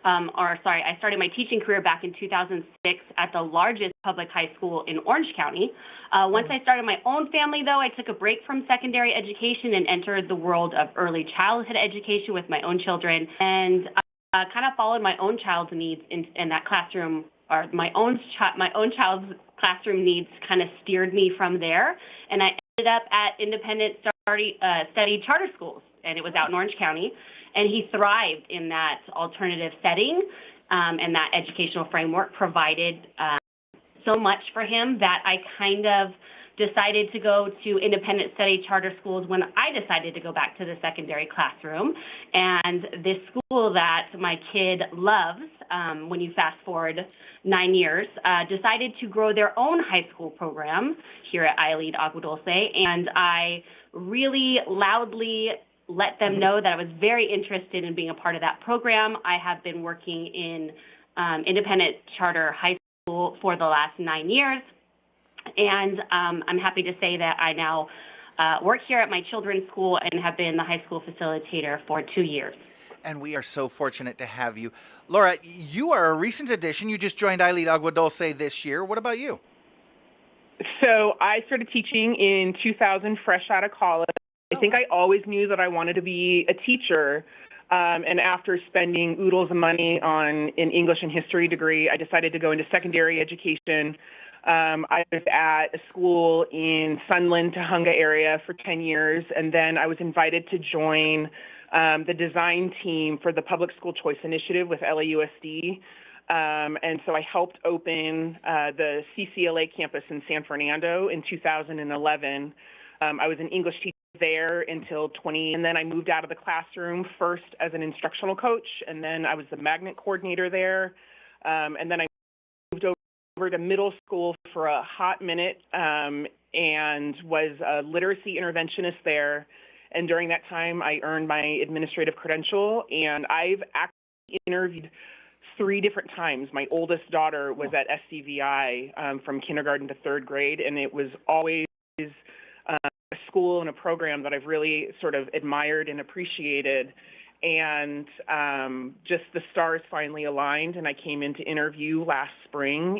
I started my teaching career back in 2006 at the largest public high school in Orange County. Once I started my own family, though, I took a break from secondary education and entered the world of early childhood education with my own children, and kind of followed my own child's needs in that classroom, or my own child's classroom needs kind of steered me from there, and I ended up at Independent studied charter schools, and it was out in Orange County, and he thrived in that alternative setting, and that educational framework provided so much for him that I kind of decided to go to independent study charter schools when I decided to go back to the secondary classroom. And this school that my kid loves, when you fast forward 9 years, decided to grow their own high school program here at iLead Agua Dulce. And I really loudly let them know that I was very interested in being a part of that program. I have been working in independent charter high school for the last 9 years. And I'm happy to say that I now work here at my children's school and have been the high school facilitator for 2 years. And we are so fortunate to have you. Laura, you are a recent addition. You just joined iLead Agua Dulce this year. What about you? So I started teaching in 2000, fresh out of college. I think I always knew that I wanted to be a teacher. And after spending oodles of money on an English and history degree, I decided to go into secondary education. I was at a school in Sunland, Tahunga area for 10 years, and then I was invited to join the design team for the Public School Choice Initiative with LAUSD. And so I helped open the CCLA campus in San Fernando in 2011. I was an English teacher there until and then I moved out of the classroom first as an instructional coach, and then I was the magnet coordinator there, and then I moved over to middle school for a hot minute and was a literacy interventionist there. And during that time, I earned my administrative credential, and I've actually interviewed 3 different times. My oldest daughter was at SCVi from kindergarten to 3rd grade, and it was always a school and a program that I've really sort of admired and appreciated. And just the stars finally aligned, and I came in to interview last spring,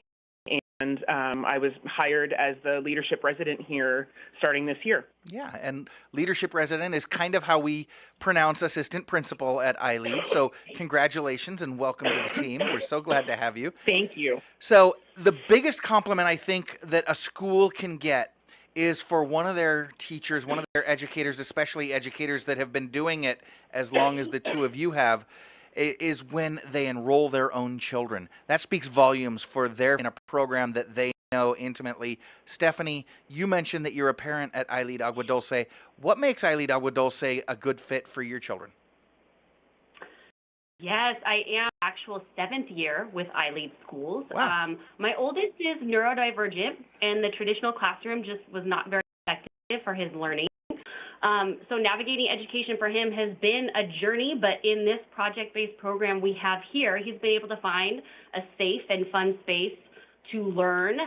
and I was hired as the leadership resident here starting this year. Yeah, and leadership resident is kind of how we pronounce assistant principal at iLead. So congratulations and welcome to the team. We're so glad to have you. Thank you. So the biggest compliment I think that a school can get is for one of their teachers, one of their educators, especially educators that have been doing it as long as the two of you have, is when they enroll their own children. That speaks volumes for in a program that they know intimately. Stephanie, you mentioned that you're a parent at iLead Agua Dulce. What makes iLead Agua Dulce a good fit for your children? Yes, I am actual 7th year with iLead schools. Wow. My oldest is neurodivergent, and the traditional classroom just was not very effective for his learning. So navigating education for him has been a journey, but in this project-based program we have here, he's been able to find a safe and fun space to learn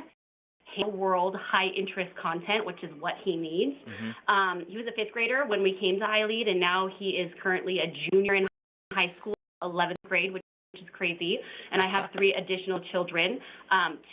world high-interest content, which is what he needs. Mm-hmm. He was a 5th grader when we came to iLead, and now he is currently a junior in high school, 11th grade, which is crazy. And I have 3 additional children,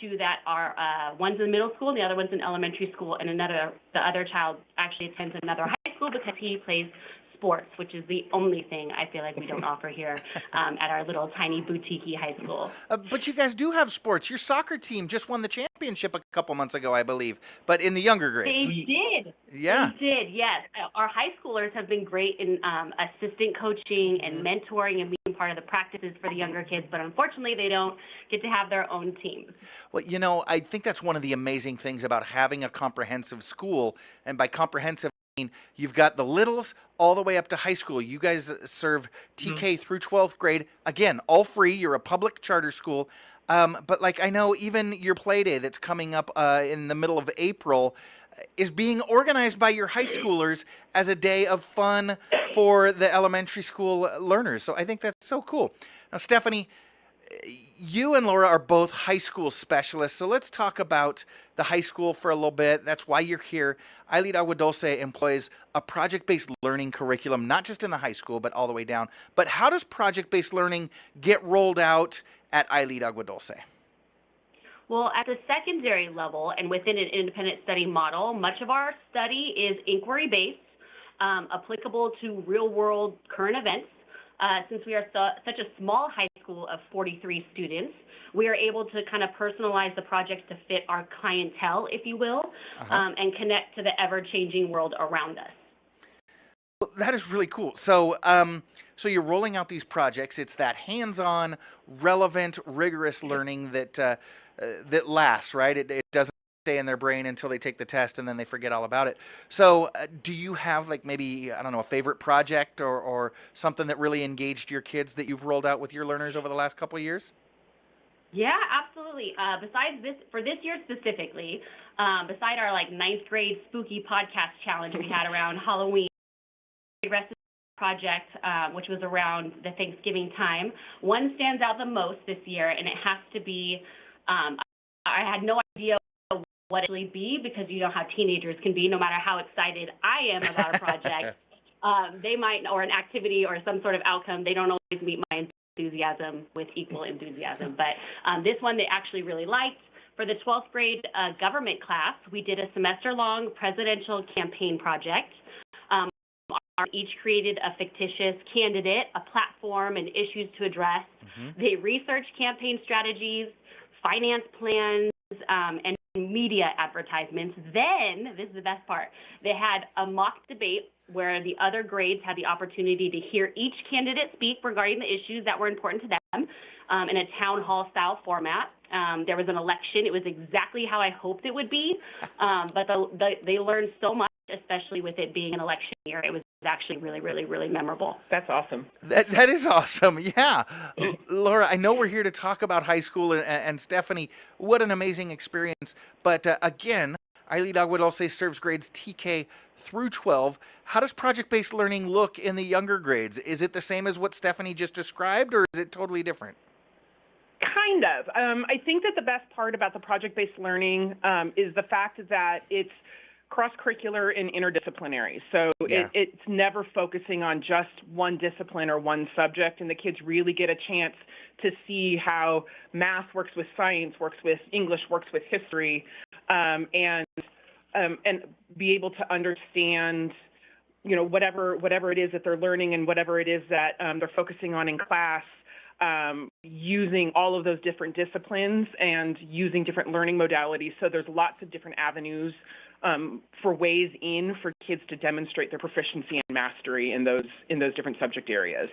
2 that are, one's in middle school, and the other one's in elementary school, and the other child actually attends another high school because he plays sports, which is the only thing I feel like we don't offer here at our little tiny boutique high school. But you guys do have sports. Your soccer team just won the championship a couple months ago, I believe, but in the younger grades. They did. Yeah. They did, yes. Our high schoolers have been great in assistant coaching and mentoring and being part of the practices for the younger kids, but unfortunately they don't get to have their own teams. Well, you know, I think that's one of the amazing things about having a comprehensive school, and by comprehensive, you've got the littles all the way up to high school. You guys serve TK through 12th grade. Again, all free. You're a public charter school. But like I know even your play day that's coming up in the middle of April is being organized by your high schoolers as a day of fun for the elementary school learners. So I think that's so cool. Now, Stephanie, you and Laura are both high school specialists, so let's talk about the high school for a little bit. That's why you're here. iLead Agua Dulce employs a project-based learning curriculum, not just in the high school, but all the way down. But how does project-based learning get rolled out at iLead Agua Dulce? Well, at the secondary level and within an independent study model, much of our study is inquiry-based, applicable to real-world current events. Since we are such a small high school of 43 students, we are able to kind of personalize the projects to fit our clientele, if you will, and connect to the ever-changing world around us. Well, that is really cool. So, so you're rolling out these projects. It's that hands-on, relevant, rigorous learning that lasts, right? It doesn't stay in their brain until they take the test and then they forget all about it. So, do you have like maybe I don't know a favorite project or something that really engaged your kids that you've rolled out with your learners over the last couple of years? Yeah, absolutely. Besides this, for this year specifically, beside our like ninth grade spooky podcast challenge we had around Halloween, the rest of the project, which was around the Thanksgiving time, one stands out the most this year, and it has to be. I had no idea what it would be because you know how teenagers can be. No matter how excited I am about a project, they might, or an activity or some sort of outcome, they don't always meet my enthusiasm with equal enthusiasm. But this one they actually really liked. For the 12th grade government class, we did a semester-long presidential campaign project. Each created a fictitious candidate, a platform, and issues to address. They researched campaign strategies, finance plans, and media advertisements. Then, this is the best part, they had a mock debate where the other grades had the opportunity to hear each candidate speak regarding the issues that were important to them in a town hall style format. There was an election. It was exactly how I hoped it would be, but they learned so much, especially with it being an election year. It was actually really, really, really memorable. That's awesome. That is awesome. Yeah. Laura, I know we're here to talk about high school, and Stephanie, what an amazing experience. But again, iLead Agua Dulce serves grades TK through 12. How does project-based learning look in the younger grades? Is it the same as what Stephanie just described, or is it totally different? Kind of. I think that the best part about the project-based learning is the fact that it's cross-curricular and interdisciplinary. So it's never focusing on just one discipline or one subject, and the kids really get a chance to see how math works with science, works with English, works with history, and be able to understand, you know, whatever it is that they're learning and whatever it is that they're focusing on in class, using all of those different disciplines and using different learning modalities. So there's lots of different avenues for ways in for kids to demonstrate their proficiency and mastery in those different subject areas.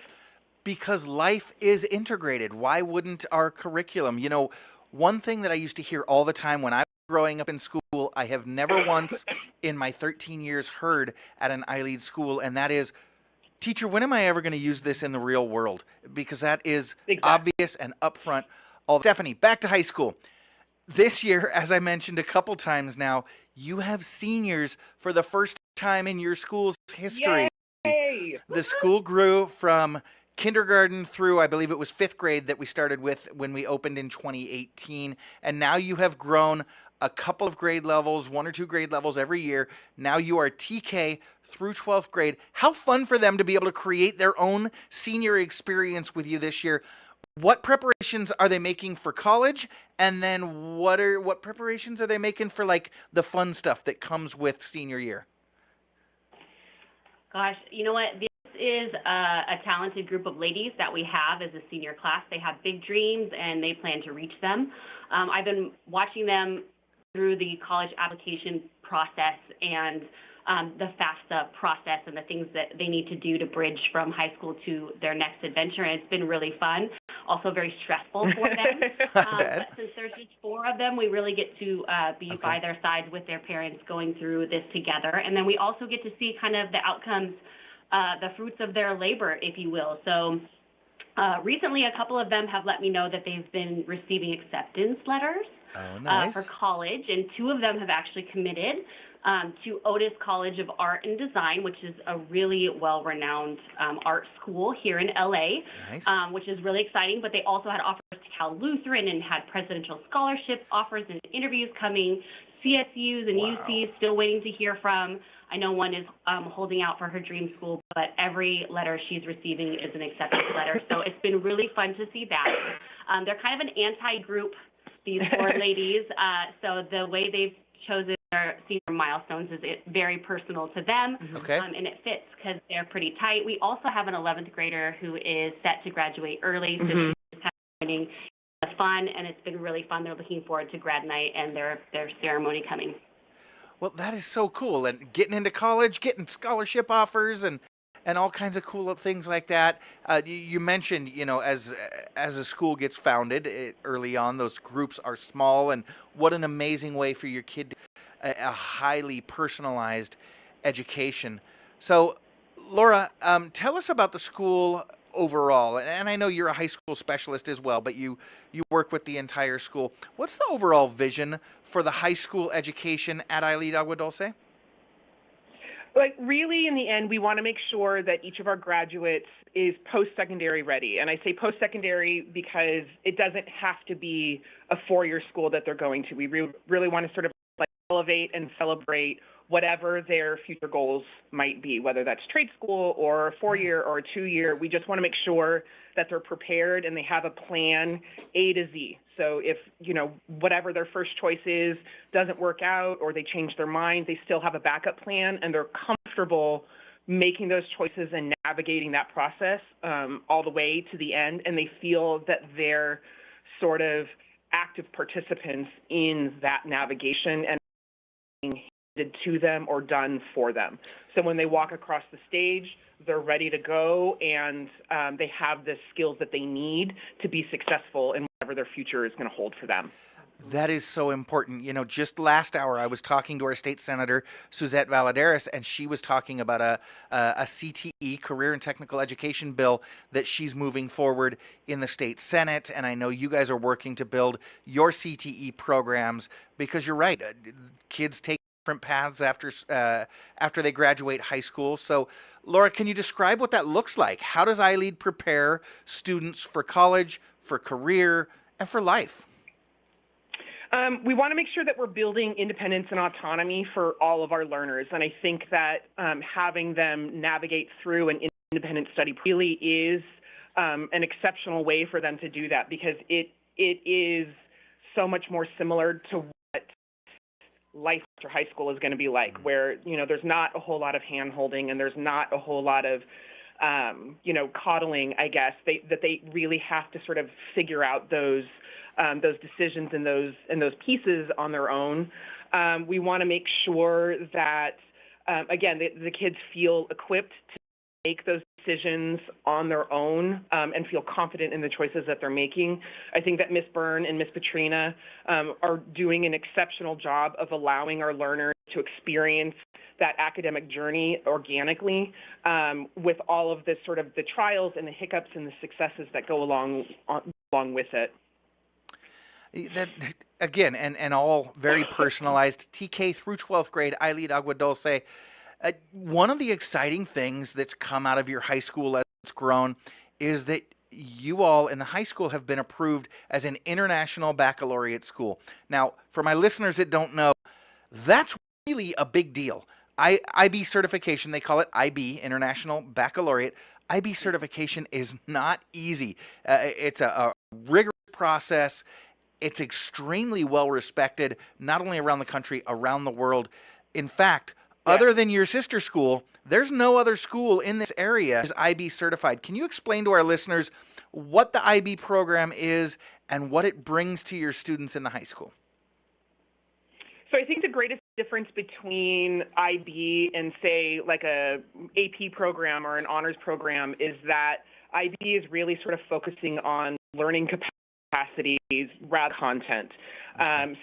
Because life is integrated. Why wouldn't our curriculum? You know, one thing that I used to hear all the time when I was growing up in school, I have never once in my 13 years heard at an iLead school, and that is, teacher, when am I ever going to use this in the real world? Because that is obvious and upfront. Stephanie, back to high school. This year, as I mentioned a couple times now, you have seniors for the first time in your school's history. Yay! The school grew from kindergarten through, I believe it was 5th grade that we started with when we opened in 2018. And now you have grown a couple of grade levels, 1 or 2 grade levels every year. Now you are TK through 12th grade. How fun for them to be able to create their own senior experience with you this year. What preparations are they making for college? And then what preparations are they making for like the fun stuff that comes with senior year? Gosh, you know what? This is a talented group of ladies that we have as a senior class. They have big dreams and they plan to reach them. I've been watching them through the college application process and the FAFSA process and the things that they need to do to bridge from high school to their next adventure. And it's been really fun, also very stressful for them. But since there's just 4 of them, we really get to be by their side with their parents going through this together. And then we also get to see kind of the outcomes, the fruits of their labor, if you will. So recently, a couple of them have let me know that they've been receiving acceptance letters for college, and 2 of them have actually committed to Otis College of Art and Design, which is a really well-renowned art school here in LA, which is really exciting. But they also had offers to Cal Lutheran and had presidential scholarship offers and interviews coming. CSUs and UCs still waiting to hear from. I know one is holding out for her dream school, but every letter she's receiving is an acceptance letter. So it's been really fun to see that. They're kind of an anti-group, these 4 ladies. So the way they've chosen their senior milestones is very personal to them, and it fits because they're pretty tight. We also have an 11th grader who is set to graduate early, so she's kind of joining the fun, and it's been really fun. They're looking forward to grad night and their ceremony coming. Well, that is so cool. And getting into college, getting scholarship offers, and and all kinds of cool things like that. You mentioned, as a school gets founded early on, those groups are small, and what an amazing way for your kid to a highly personalized education. So, Laura, tell us about the school overall. And I know you're a high school specialist as well, but you work with the entire school. What's the overall vision for the high school education at iLead Agua Dulce? Like, really, in the end, we want to make sure that each of our graduates is post-secondary ready. And I say post-secondary because it doesn't have to be a four-year school that they're going to. We really want to sort of like elevate and celebrate whatever their future goals might be, whether that's trade school or a four-year or a two-year. We just want to make sure that they're prepared and they have a plan A to Z. So if, whatever their first choice is doesn't work out or they change their mind, they still have a backup plan and they're comfortable making those choices and navigating that process all the way to the end. And they feel that they're sort of active participants in that navigation and being handed to them or done for them. So when they walk across the stage, they're ready to go and they have the skills that they need to be successful in whatever their future is going to hold for them. That is so important. Just last hour, I was talking to our state senator, Suzette Valladares, and she was talking about a CTE, Career and Technical Education bill, that she's moving forward in the state Senate. And I know you guys are working to build your CTE programs because you're right. Kids take different paths after they graduate high school. So, Laura, can you describe what that looks like? How does iLead prepare students for college, for career, and for life? We want to make sure that we're building independence and autonomy for all of our learners. And I think that having them navigate through an independent study really is an exceptional way for them to do that because it is so much more similar to what life after high school is going to be like, where, there's not a whole lot of hand-holding and there's not a whole lot of coddling, I guess, that they really have to sort of figure out those decisions and those pieces on their own. We want to make sure that, again, the kids feel equipped to make those decisions on their own and feel confident in the choices that they're making. I think that Ms. Byrne and Ms. Petrina are doing an exceptional job of allowing our learners to experience that academic journey organically with all of this sort of the trials and the hiccups and the successes that go along with it. That, again, and all very personalized. TK through 12th grade, iLead Agua Dulce. One of the exciting things that's come out of your high school as it's grown is that you all in the high school have been approved as an international baccalaureate school. Now, for my listeners that don't know, that's really a big deal. IB certification, they call it IB, International Baccalaureate. IB certification is not easy. It's a rigorous process. It's extremely well respected, not only around the country, around the world. In fact, other than your sister school, there's no other school in this area that is IB certified. Can you explain to our listeners what the IB program is and what it brings to your students in the high school? So I think the greatest difference between IB and, say, like a AP program or an honors program is that IB is really sort of focusing on learning capacities rather than content.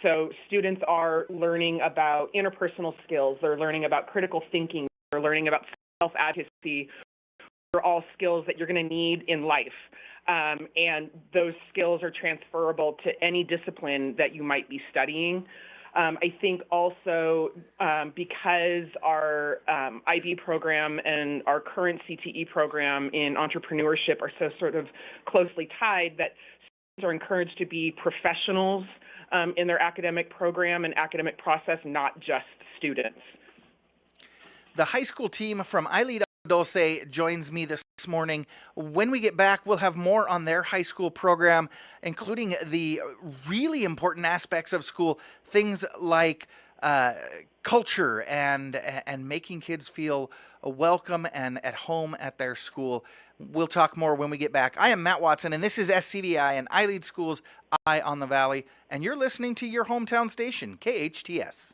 So students are learning about interpersonal skills. They're learning about critical thinking. They're learning about self-advocacy. They're all skills that you're going to need in life. And those skills are transferable to any discipline that you might be studying. I think also because our IB program and our current CTE program in entrepreneurship are so sort of closely tied that students are encouraged to be professionals in their academic program and academic process, not just students. The high school team from iLead Agua Dulce joins me this morning. When we get back, we'll have more on their high school program, including the really important aspects of school, things like culture and making kids feel welcome and at home at their school. We'll talk more when we get back. I am Matt Watson, and this is SCVi and iLead Schools Eye on the Valley, and you're listening to your hometown station, KHTS.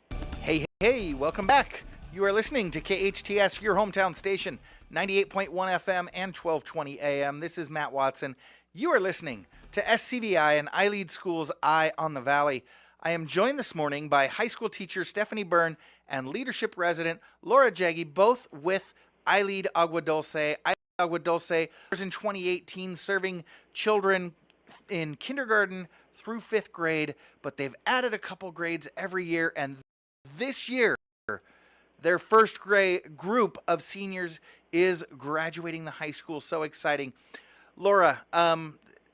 Hey, welcome back. You are listening to KHTS, your hometown station, 98.1 FM and 1220 AM. This is Matt Watson. You are listening to SCVi and iLead School's Eye on the Valley. I am joined this morning by high school teacher Stephanie Byrne and leadership resident Laura Jaggi, both with iLead Agua Dulce. iLead Agua Dulce was in 2018 serving children in kindergarten through 5th grade, but they've added a couple grades every year, and this year their first grade group of seniors is graduating the high school. So exciting. Laura,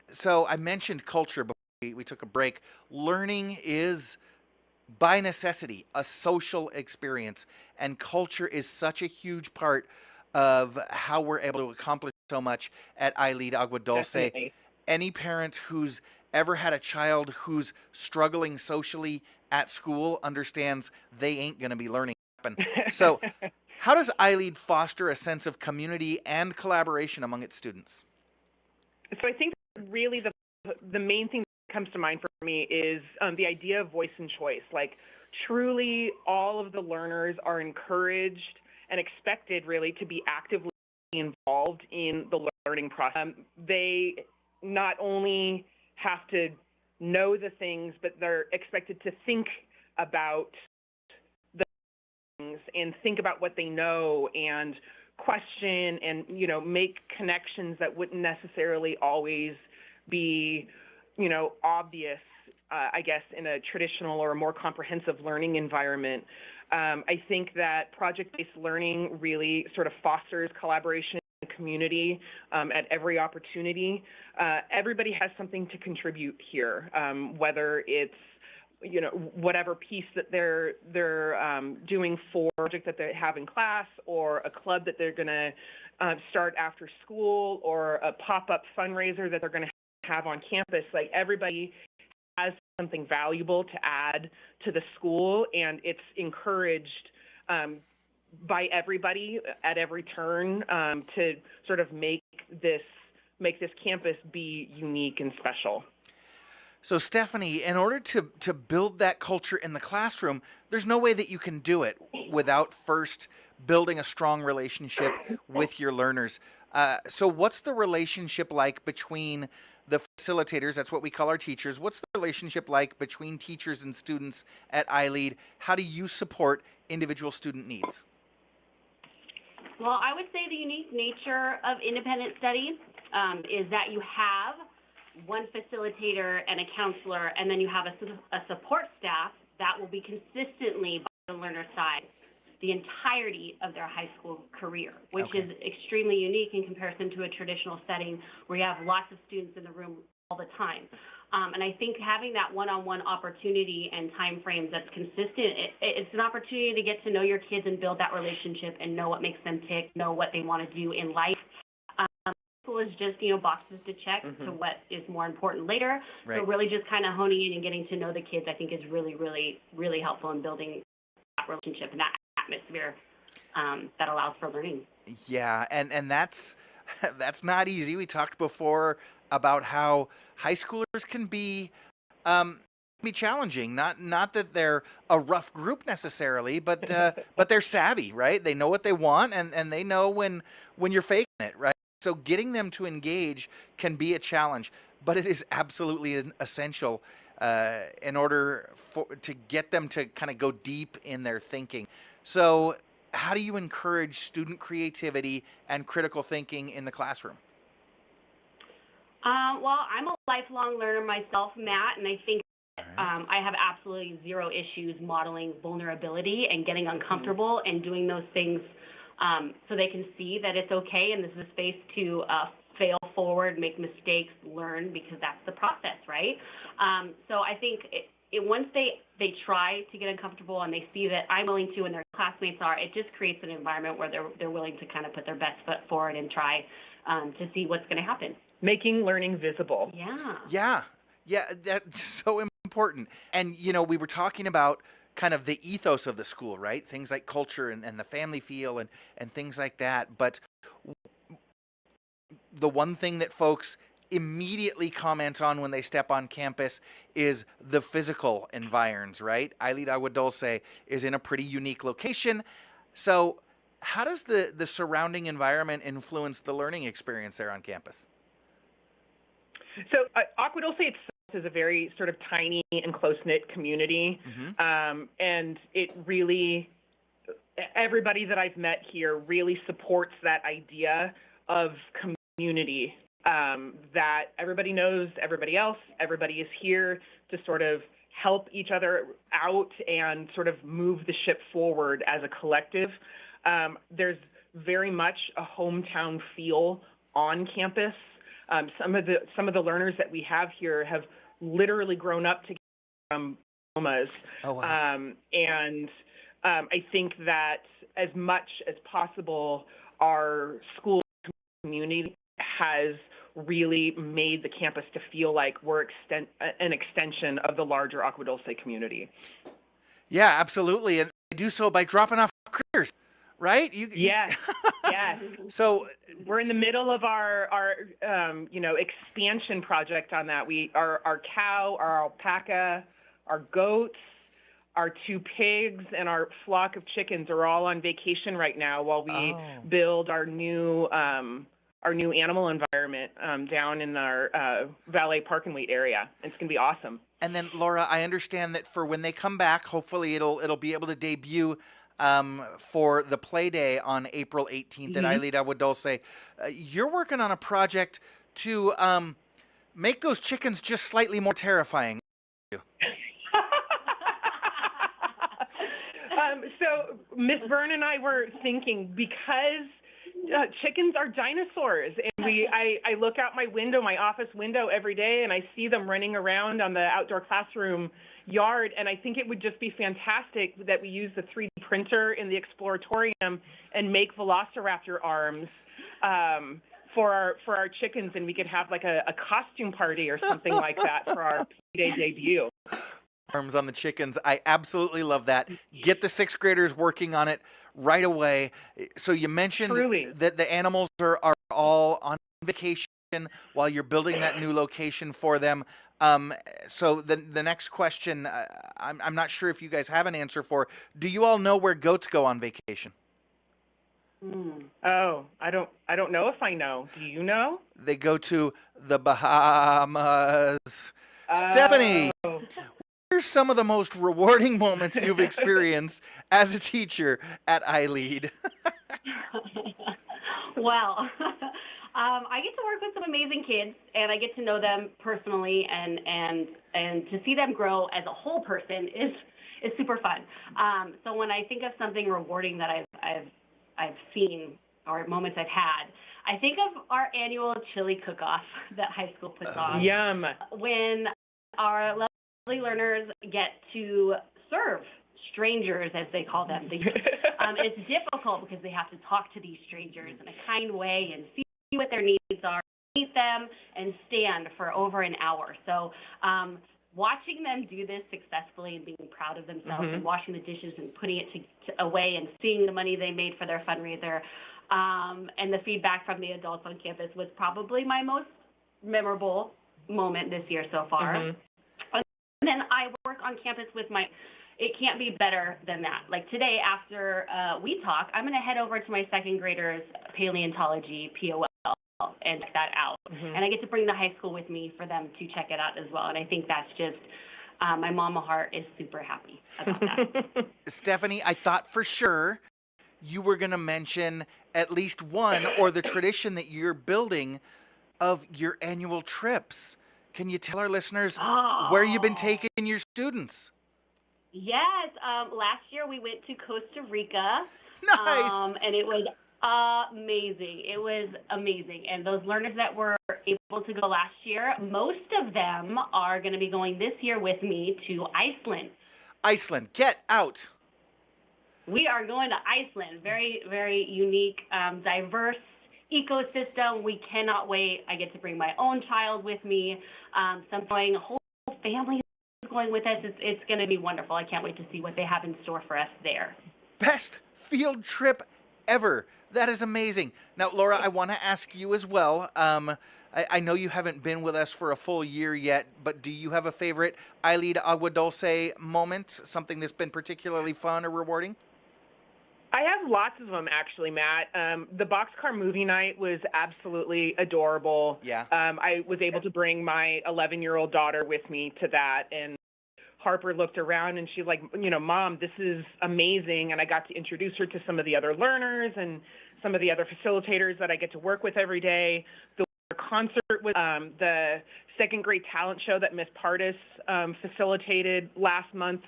so I mentioned culture before we took a break. Learning is, by necessity, a social experience, and culture is such a huge part of how we're able to accomplish so much at iLead Agua Dulce. Definitely. Any parent who's ever had a child who's struggling socially at school understands they ain't going to be learning. So how does iLead foster a sense of community and collaboration among its students? So I think really the main thing that comes to mind for me is the idea of voice and choice. Like, truly all of the learners are encouraged and expected really to be actively involved in the learning process. They not only have to know the things, but they're expected to think about and think about what they know and question and, make connections that wouldn't necessarily always be, obvious, I guess, in a traditional or a more comprehensive learning environment. I think that project-based learning really sort of fosters collaboration and community at every opportunity. Everybody has something to contribute here, whether it's whatever piece that they're doing for a project that they have in class, or a club that they're going to start after school, or a pop-up fundraiser that they're going to have on campus. Like, everybody has something valuable to add to the school, and it's encouraged by everybody at every turn to sort of make this campus be unique and special. So, Stephanie, in order to build that culture in the classroom, there's no way that you can do it without first building a strong relationship with your learners. So what's the relationship like between the facilitators, that's what we call our teachers, what's the relationship like between teachers and students at iLead? How do you support individual student needs? Well, I would say the unique nature of independent study is that you have one facilitator and a counselor, and then you have a support staff that will be consistently by the learner's side the entirety of their high school career, which is extremely unique in comparison to a traditional setting where you have lots of students in the room all the time. And I think having that one-on-one opportunity and time frames that's consistent, it's an opportunity to get to know your kids and build that relationship and know what makes them tick, know what they want to do in life. School is just, boxes to check to what is more important later. Right. So really just kind of honing in and getting to know the kids, I think, is really, really, really helpful in building that relationship and that atmosphere that allows for learning. Yeah, and that's not easy. We talked before about how high schoolers can be challenging. Not that they're a rough group necessarily, but they're savvy, right? They know what they want, and they know when you're faking it, right? So getting them to engage can be a challenge, but it is absolutely essential in order to get them to kind of go deep in their thinking. So how do you encourage student creativity and critical thinking in the classroom? Well, I'm a lifelong learner myself, Matt, and I think I have absolutely zero issues modeling vulnerability and getting uncomfortable and doing those things so they can see that it's okay and this is a space to fail forward, make mistakes, learn, because that's the process, right? So I think once they try to get uncomfortable and they see that I'm willing to and their classmates are, it just creates an environment where they're willing to kind of put their best foot forward and try to see what's going to happen. Making learning visible. Yeah, that's so important. And, we were talking about kind of the ethos of the school, right? Things like culture and the family feel and things like that. But the one thing that folks immediately comment on when they step on campus is the physical environs, right? iLead Agua Dulce is in a pretty unique location. So how does the surrounding environment influence the learning experience there on campus? So Agua Dulce itself is a very sort of tiny and close-knit community. And it really, everybody that I've met here really supports that idea of community, that everybody knows everybody else, everybody is here to sort of help each other out and sort of move the ship forward as a collective. There's very much a hometown feel on campus. Some of the learners that we have here have literally grown up together from diplomas. Oh, wow. I think that as much as possible, our school community has really made the campus to feel like we're an extension of the larger Agua Dulce community. Yeah, absolutely. And they do so by dropping off critters, right? Yes. So we're in the middle of our expansion project on that. Our cow, our alpaca, our goats, our 2 pigs, and our flock of chickens are all on vacation right now while we build our new animal environment down in our valet park and wait area. It's going to be awesome. And then, Laura, I understand that for when they come back, hopefully it'll be able to debut for the play day on April 18th at iLead Agua Dulce. You're working on a project to make those chickens just slightly more terrifying. So Miss Byrne and I were thinking, because chickens are dinosaurs, and I look out my window, my office window every day, and I see them running around on the outdoor classroom yard, and I think it would just be fantastic that we use the 3D printer in the Exploratorium and make velociraptor arms for our chickens, and we could have like a costume party or something like that for our play day debut. Arms on the chickens. I absolutely love that. Get the 6th graders working on it right away. So you mentioned that the animals are all on vacation while you're building that new location for them. So the next question, I'm not sure if you guys have an answer for. Do you all know where goats go on vacation? Oh, I don't know if I know. Do you know? They go to the Bahamas. Stephanie, what are some of the most rewarding moments you've experienced as a teacher at iLead? Well, I get to work with some amazing kids, and I get to know them personally, and to see them grow as a whole person is super fun. So when I think of something rewarding that I've seen, or moments I've had, I think of our annual chili cook-off that high school puts on. Yum! When our lovely learners get to serve strangers, as they call them. It's difficult because they have to talk to these strangers in a kind way and see what their needs are, meet them, and stand for over an hour. So watching them do this successfully and being proud of themselves and washing the dishes and putting it away and seeing the money they made for their fundraiser, and the feedback from the adults on campus was probably my most memorable moment this year so far. And then I work on campus with it can't be better than that. Like today, after we talk, I'm going to head over to my 2nd graders' paleontology POL and check that out. And I get to bring the high school with me for them to check it out as well. And I think that's just, my mama heart is super happy about that. Stephanie, I thought for sure you were going to mention at least one, or the tradition that you're building of your annual trips. Can you tell our listeners where you've been taking your students? Yes. Last year we went to Costa Rica. Nice. And it was amazing. It was amazing. And those learners that were able to go last year, most of them are going to be going this year with me to Iceland. Iceland, get out. We are going to Iceland. Very, very unique, diverse ecosystem. We cannot wait. I get to bring my own child with me. Some going, a whole family is going with us. It's going to be wonderful. I can't wait to see what they have in store for us there. Best field trip ever. That is amazing. Now, Laura, I want to ask you as well. I know you haven't been with us for a full year yet, but do you have a favorite iLead Agua Dulce moment? Something that's been particularly fun or rewarding? I have lots of them, actually, Matt. The Boxcar movie night was absolutely adorable. Yeah. I was able to bring my 11-year-old daughter with me to that, and Harper looked around and she's like, Mom, this is amazing. And I got to introduce her to some of the other learners and some of the other facilitators that I get to work with every day. The concert was the second grade talent show that Miss Pardis facilitated last month.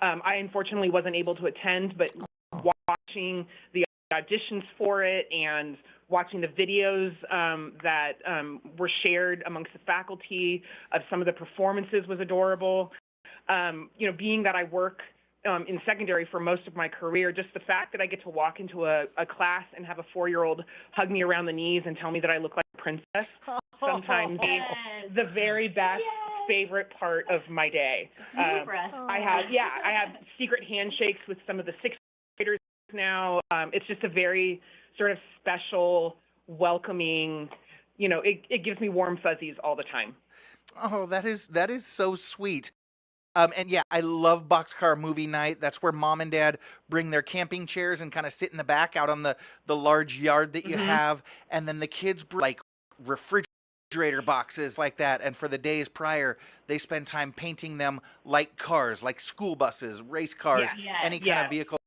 I unfortunately wasn't able to attend, but watching the auditions for it and watching the videos that were shared amongst the faculty of some of the performances was adorable. Being that I work in secondary for most of my career, just the fact that I get to walk into a class and have a 4-year-old hug me around the knees and tell me that I look like a princess sometimes is the very best favorite part of my day. I have secret handshakes with some of the sixth graders now. It's just a very sort of special, welcoming, it gives me warm fuzzies all the time. Oh, that is so sweet. And yeah, I love Boxcar Movie Night. That's where Mom and Dad bring their camping chairs and kind of sit in the back out on the large yard that you have. And then the kids bring like refrigerator boxes like that. And for the days prior, they spend time painting them like cars, like school buses, race cars, any kind of vehicle.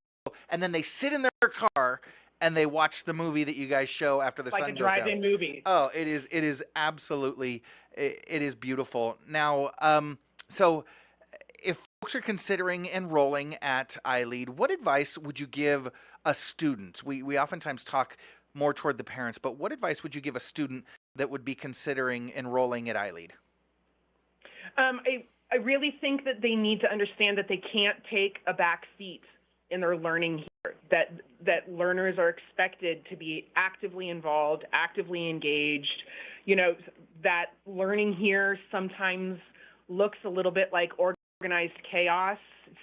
And then they sit in their car and they watch the movie that you guys show after the sun goes down. Like a drive-in movie. Oh, it is absolutely, it is beautiful. Now, so if folks are considering enrolling at iLead, what advice would you give a student? We oftentimes talk more toward the parents, but what advice would you give a student that would be considering enrolling at iLead? I really think that they need to understand that they can't take a back seat in their learning here, that learners are expected to be actively involved, actively engaged, that learning here sometimes looks a little bit like organized chaos.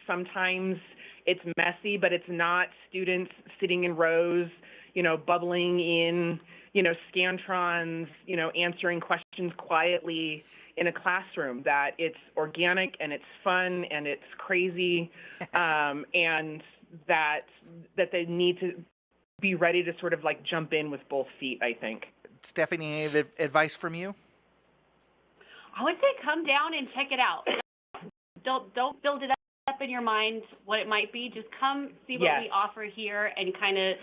Sometimes it's messy, but it's not students sitting in rows, bubbling in, scantrons, answering questions quietly in a classroom, that it's organic and it's fun and it's crazy, and that they need to be ready to sort of like jump in with both feet, I think. Stephanie, any advice from you? I would say come down and check it out. Don't build it up in your mind what it might be. Just come see what we offer here, and kind of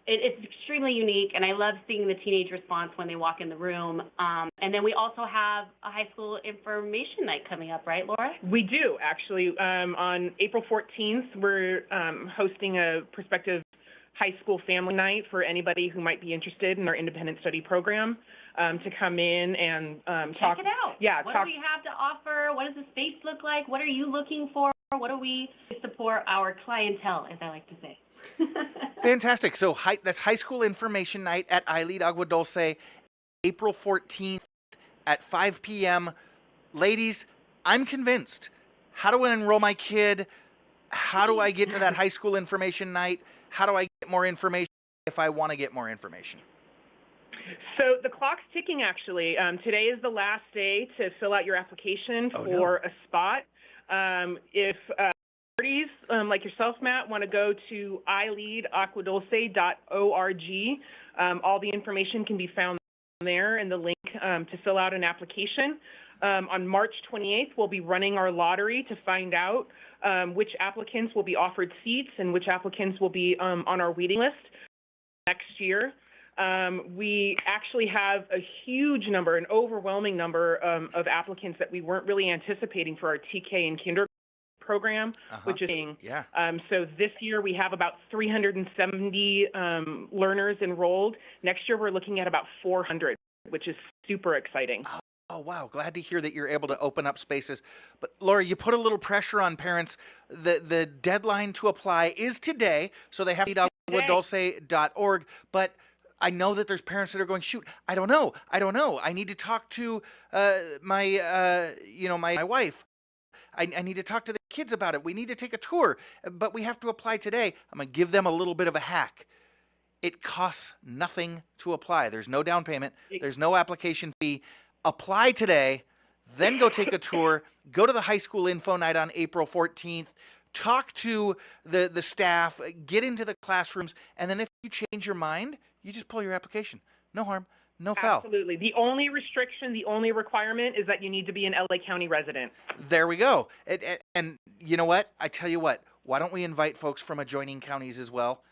it's extremely unique. And I love seeing the teenage response when they walk in the room. And then we also have a high school information night coming up, right, Laura? We do, actually. On April 14th, we're hosting a prospective high school family night for anybody who might be interested in our independent study program to come in and talk. Check it out. Yeah. What do we have to offer? What does the space look like? What are you looking for? What do we support our clientele, as I like to say? Fantastic. So that's high school information night at iLead Agua Dulce, April 14th at 5 p.m. Ladies, I'm convinced. How do I enroll my kid? How do I get to that high school information night? How do I get more information if I want to get more information? So the clock's ticking, actually. Today is the last day to fill out your application for a spot. If parties like yourself, Matt, want to go to iLeadAquaDulce.org, all the information can be found there in the link to fill out an application. On March 28th, we'll be running our lottery to find out which applicants will be offered seats and which applicants will be on our waiting list next year. We actually have a huge number, an overwhelming number of applicants that we weren't really anticipating for our TK and kindergarten program, which is so this year we have about 370 learners enrolled. Next year we're looking at about 400, which is super exciting. Oh, wow. Glad to hear that you're able to open up spaces. But Laura, you put a little pressure on parents. The deadline to apply is today, so they have to aguadulce.org. But I know that there's parents that are going, shoot, I don't know. I need to talk to my wife. I need to talk to the kids about it. We need to take a tour, but we have to apply today. I'm going to give them a little bit of a hack. It costs nothing to apply. There's no down payment. There's no application fee. Apply today, then go take a tour. Go to the high school info night on April 14th. talk to the staff, get into the classrooms, and then if you change your mind, you just pull your application. No harm, no foul. Absolutely. The only restriction, the only requirement is that you need to be an LA County resident. There we go. And you know what? I tell you what, why don't we invite folks from adjoining counties as well?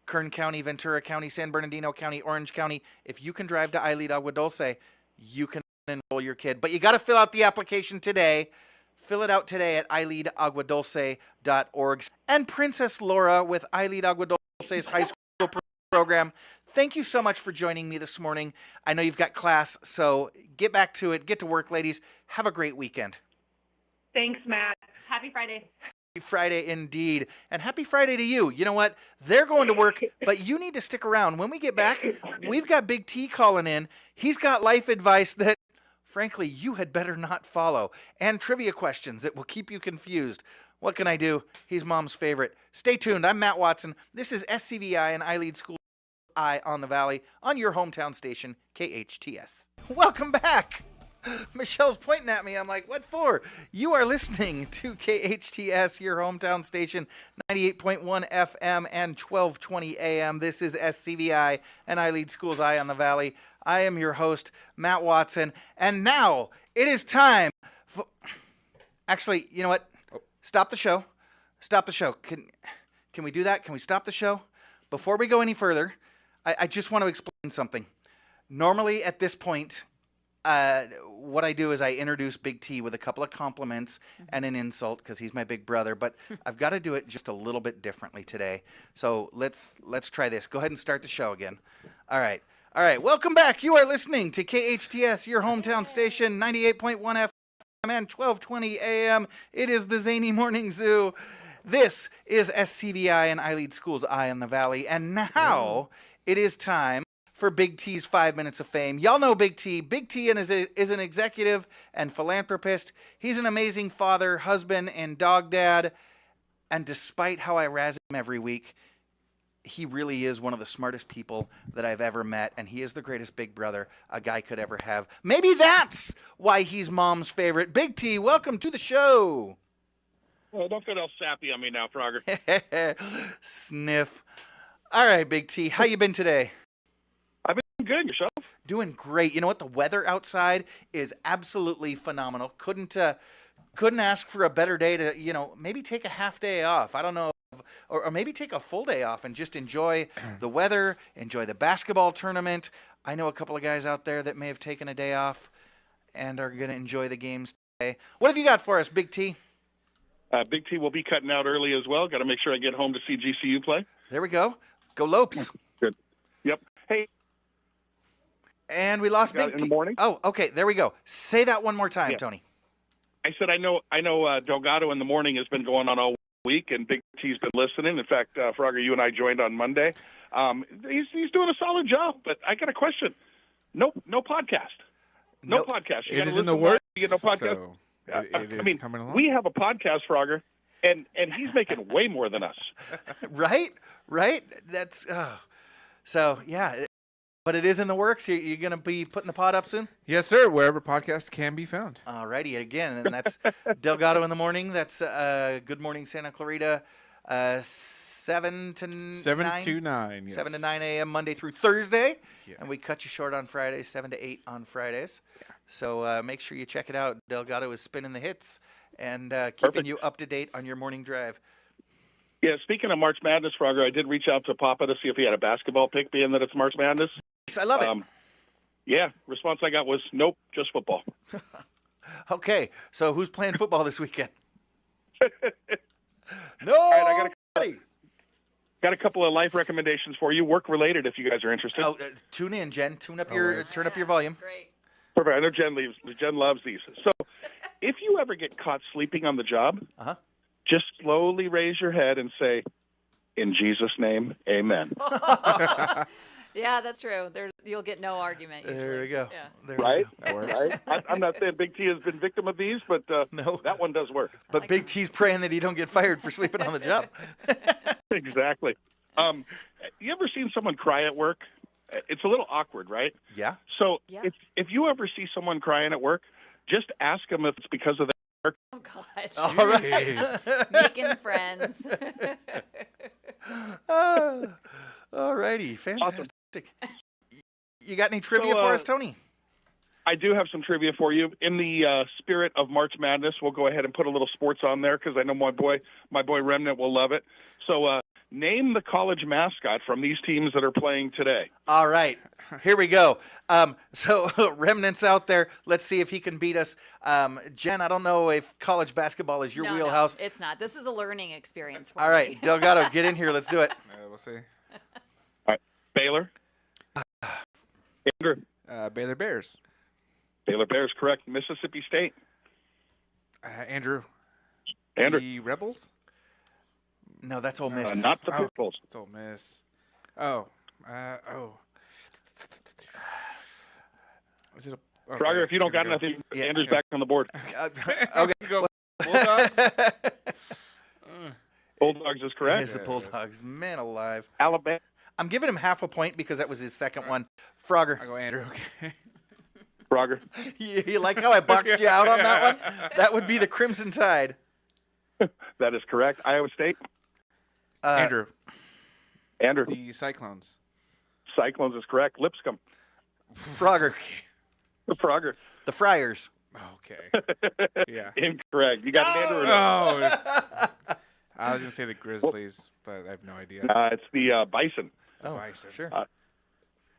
Kern County, Ventura County, San Bernardino County, Orange County. If you can drive to iLead Agua Dulce, you can enroll your kid. But you got to fill out the application today. Fill it out today at iLeadAguaDulce.org. And Princess Laura with iLead Agua Dulce's high school program, thank you so much for joining me this morning. I know you've got class, so get back to it. Get to work, ladies. Have a great weekend. Thanks, Matt. Happy Friday. Happy Friday indeed. And happy Friday to you. You know what? They're going to work, but you need to stick around. When we get back, we've got Big T calling in. He's got life advice that, frankly, you had better not follow. And trivia questions that will keep you confused. What can I do? He's mom's favorite. Stay tuned. I'm Matt Watson. This is SCVi and iLead School Eye on the Valley on your hometown station, KHTS. Welcome back. Michelle's pointing at me. I'm like, what for? You are listening to KHTS, your hometown station, 98.1 FM and 1220 AM. This is SCVi and iLead Schools Eye on the Valley. I am your host, Matt Watson. And now it is time for... Actually, you know what? Stop the show. Stop the show. Can we do that? Can we stop the show? Before we go any further, I just want to explain something. Normally at this point, what I do is I introduce Big T with a couple of compliments and an insult because he's my big brother, but I've got to do it just a little bit differently today. So let's try this. Go ahead and start the show again. All right. Welcome back. You are listening to KHTS, your hometown station, 98.1 FM and 1220 AM. It is the Zany Morning Zoo. This is SCVi and iLead Schools Eye on the Valley. And now it is time for Big T's 5 Minutes of Fame. Y'all know Big T. Big T is an executive and philanthropist. He's an amazing father, husband, and dog dad. And despite how I razz him every week, he really is one of the smartest people that I've ever met, and he is the greatest big brother a guy could ever have. Maybe that's why he's mom's favorite. Big T, welcome to the show. Well, don't get all sappy on me now, Frogger. Sniff. All right, Big T, how you been today? I've been good. Yourself? Doing great. You know what? The weather outside is absolutely phenomenal. Couldn't ask for a better day to, maybe take a half day off. I don't know. Or maybe take a full day off and just enjoy the weather, enjoy the basketball tournament. I know a couple of guys out there that may have taken a day off and are going to enjoy the games today. What have you got for us, Big T? Big T will be cutting out early as well. Got to make sure I get home to see GCU play. There we go. Go Lopes. Good. Yep. Hey. And we lost Big T. In the morning? Oh, okay. There we go. Say that one more time, Tony. I said I know Delgado in the morning has been going on all week, and Big T's been listening. In fact, Frogger, you and I joined on Monday. He's doing a solid job, but I got a question. No podcast. No podcast. You it is in the works. You get no podcast. So it is coming along. We have a podcast, Frogger, and he's making way more than us. Right? That's so yeah. But it is in the works. You're going to be putting the pod up soon? Yes, sir. Wherever podcasts can be found. All righty. Again, and that's Delgado in the morning. That's Good Morning Santa Clarita, 7 to 9. 7 to 9. Yes. 7 to 9 a.m. Monday through Thursday. Yeah. And we cut you short on Fridays, 7 to 8 on Fridays. Yeah. So make sure you check it out. Delgado is spinning the hits and keeping you up to date on your morning drive. Yeah, speaking of March Madness, Frogger, I did reach out to Papa to see if he had a basketball pick, being that it's March Madness. I love it. Yeah, response I got was, nope, just football. Okay, so who's playing football this weekend? No. All right, I got a couple of life recommendations for you, work-related, if you guys are interested. Oh, tune in, Jen. Turn up your volume. Great. Perfect. I know Jen loves these. So if you ever get caught sleeping on the job, just slowly raise your head and say, in Jesus' name, amen. Yeah, that's true. You'll get no argument usually. There we go. Yeah. Right? Right? I'm not saying Big T has been victim of these, but no. That one does work. But Big T's praying that he don't get fired for sleeping on the job. Exactly. You ever seen someone cry at work? It's a little awkward, right? Yeah. So if you ever see someone crying at work, just ask them if it's because of Oh, God. All right. Making friends. All righty. Fantastic. You got any trivia for us, Tony? I do have some trivia for you. In the spirit of March Madness, we'll go ahead and put a little sports on there because I know my boy Remnant will love it. So name the college mascot from these teams that are playing today. All right. Here we go. So Remnant's out there. Let's see if he can beat us. Jen, I don't know if college basketball is your wheelhouse. No, it's not. This is a learning experience for All right. me. Delgado, get in here. Let's do it. We'll see. All right. Baylor. Andrew. Baylor Bears. Baylor Bears, correct. Mississippi State. Andrew. The Rebels? No, that's Ole Miss. Not the Purples. It's Ole Miss. Oh. Is it a... Okay, Frogger, if you don't got nothing, Andrew's back on the board. Okay. Go Bulldogs. Bulldogs is correct. It is the Bulldogs. Man alive. Alabama. I'm giving him half a point because that was his second one. Frogger. I go Andrew. Okay. Frogger. You like how I boxed you out on that one? That would be the Crimson Tide. That is correct. Iowa State. Andrew. Andrew. The Cyclones. Cyclones is correct. Lipscomb. Frogger. Frogger. The Friars. Okay. Yeah. Incorrect. You got an Andrew or no? Oh. I was going to say the Grizzlies, but I have no idea. It's the Bison. Oh, Bison. Sure.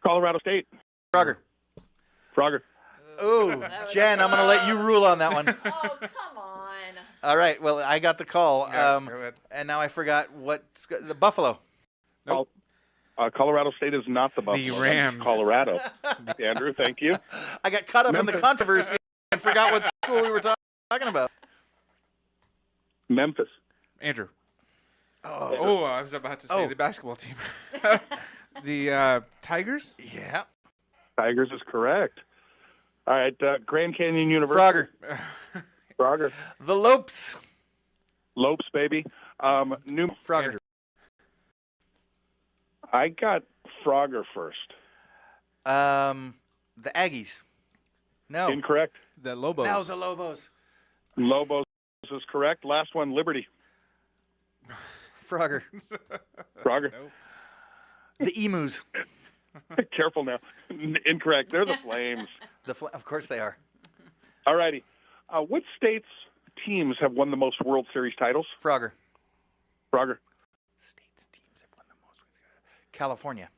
Colorado State. Frogger. Frogger. Ooh, Jen, I'm going to let you rule on that one. Oh, come on. All right. Well, I got the call. Yeah, go ahead. And now I forgot the Buffalo. Nope. Colorado State is not the Buffalo. The Rams. That's Colorado. Andrew, thank you. I got caught up in the controversy and forgot what school we were talking about. Memphis. Andrew. Oh, I was about to say the basketball team. The Tigers? Yeah. Tigers is correct. All right, Grand Canyon University. Frogger. Frogger. The Lopes. Lopes, baby. New Frogger. Andrew. I got Frogger first. The Aggies. No. Incorrect. The Lobos. No, the Lobos. Lobos is correct. Last one, Liberty. Frogger. Frogger. Nope. The Emus. Careful now. Incorrect. They're the Flames. Of course they are. All righty. What states' teams have won the most World Series titles? Frogger. Frogger. States teams have won the most. California.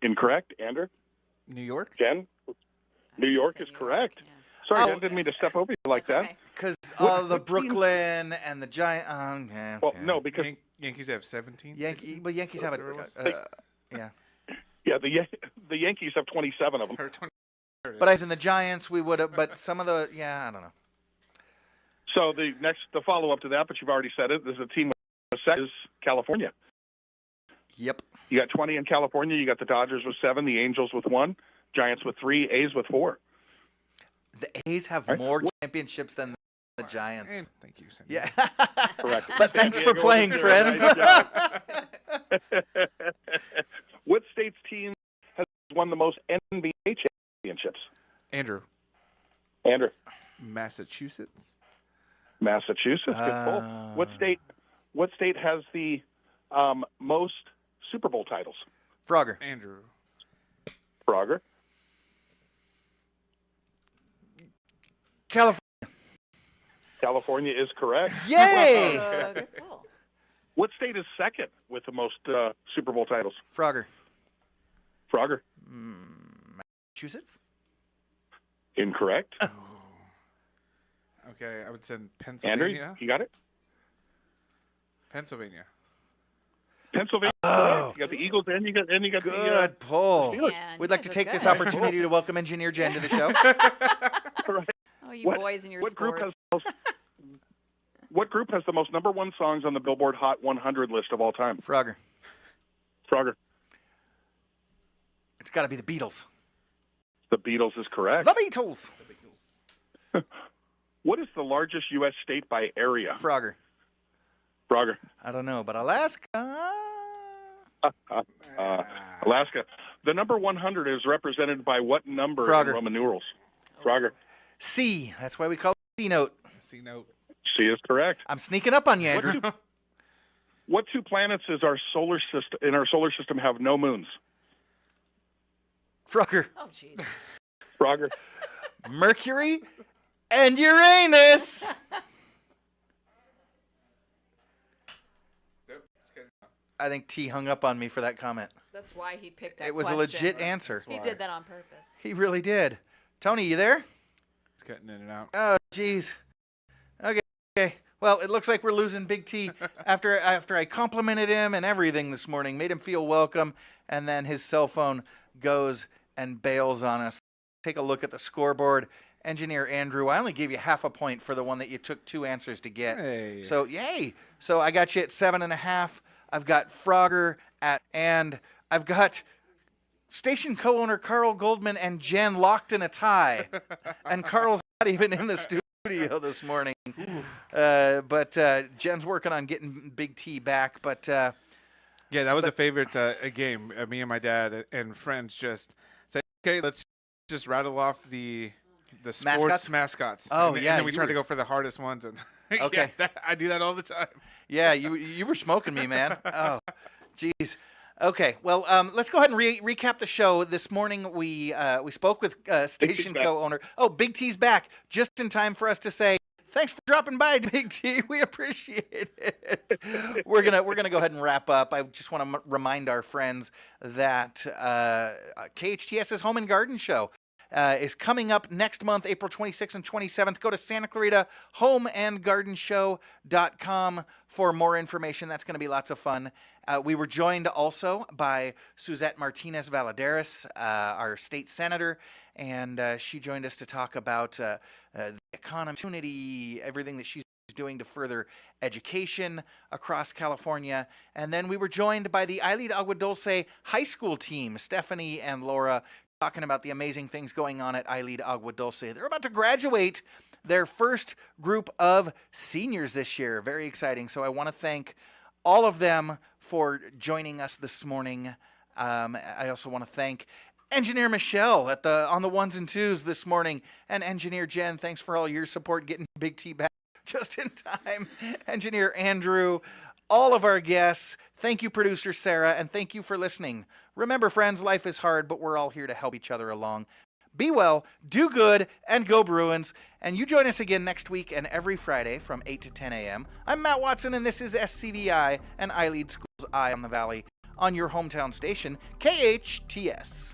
Incorrect. Andrew? New York? Jen? New York is correct. Yeah. Sorry, Jen, didn't mean to step over you like That's that. okay. Because What the team- Brooklyn and the Giant. Yeah, Well, yeah. no, because Yankees have 17? Yankees have yeah. yeah, the Yankees have 27 of them. Or 20. But as in the Giants, we would have. But some of the I don't know. So the follow up to that, but you've already said it. There's a team with 7 is California. Yep. You got 20 in California. You got the Dodgers with 7, the Angels with 1, Giants with 3, A's with 4. The A's have Right. more championships than the Giants. And thank you, Cindy. Yeah. Correct. But thanks for Diego playing, was friends. there. Nice job. What state's team has won the most NBA championships? Andrew. Andrew. Massachusetts. Massachusetts. Good pull. What state has the most Super Bowl titles? Frogger. Andrew. Frogger. California. California is correct. Yay! Good call. What state is second with the most Super Bowl titles? Frogger. Frogger. Massachusetts. Incorrect. Okay, I would send Andrew, Pennsylvania. you got it? Pennsylvania. Pennsylvania. Oh. You got the Eagles and you got Good pull. Man, We'd you like guys to are take this good. opportunity to welcome Engineer Jen to the show. the right. Oh, you boys and your What group sports. has the most, what group has the most #1 songs on the Billboard Hot 100 list of all time? Frogger. Frogger. It's got to be the Beatles. The Beatles is correct. The Beatles. What is the largest U.S. state by area? Frogger. Frogger. I don't know, but Alaska. Alaska. The number 100 is represented by what number Frogger. in Roman numerals? Frogger. C. That's why we call it C note. C note. She is correct. I'm sneaking up on you, Andrew. What two planets is our solar system in our solar system have no moons? Frogger. Oh, jeez. Frogger. Mercury and Uranus. I think T hung up on me for that comment. That's why he picked that It was question. a legit answer. He did that on purpose. He really did. Tony, you there? It's cutting in and out. Oh, jeez. Okay. Well, it looks like we're losing Big T after I complimented him and everything this morning, made him feel welcome, and then his cell phone goes and bails on us. Take a look at the scoreboard. Engineer Andrew, I only gave you half a point for the one that you took 2 answers to get. Hey. So, yay. So I got you at 7.5. I've got Frogger and I've got station co-owner Carl Goldman and Jen locked in a tie. And Carl's not even in the studio this morning. But Jen's working on getting Big T back. But yeah, that was a favorite game. Me and my dad and friends just say, okay, let's just rattle off the sports mascots. Oh, and yeah. then we try to go for the hardest ones. And Okay. I do that all the time. yeah, you were smoking me, man. Oh, jeez. Okay, well, let's go ahead and recap the show. This morning we spoke with station co-owner. Oh, Big T's back just in time for us to say thanks for dropping by, Big T. We appreciate it. We're gonna go ahead and wrap up. I just want to remind our friends that KHTS's Home and Garden Show is coming up next month, April 26th and 27th. Go to Santa Clarita homeandgardenshow.com for more information. That's going to be lots of fun. We were joined also by Suzette Valladares, our state senator, and she joined us to talk about the economy, opportunity, everything that she's doing to further education across California. And then we were joined by the iLead Agua Dulce high school team, Stephanie and Laura, talking about the amazing things going on at iLead Agua Dulce. They're about to graduate their first group of seniors this year. Very exciting. So I want to thank all of them for joining us this morning. I also want to thank Engineer Michelle on the ones and twos this morning, and Engineer Jen. Thanks for all your support getting Big T back just in time. Engineer Andrew, all of our guests. Thank you, Producer Sarah, and thank you for listening. Remember, friends, life is hard, but we're all here to help each other along. Be well, do good, and go Bruins. And you join us again next week and every Friday from 8 to 10 a.m. I'm Matt Watson, and this is SCVi and iLead School's Eye on the Valley on your hometown station, KHTS.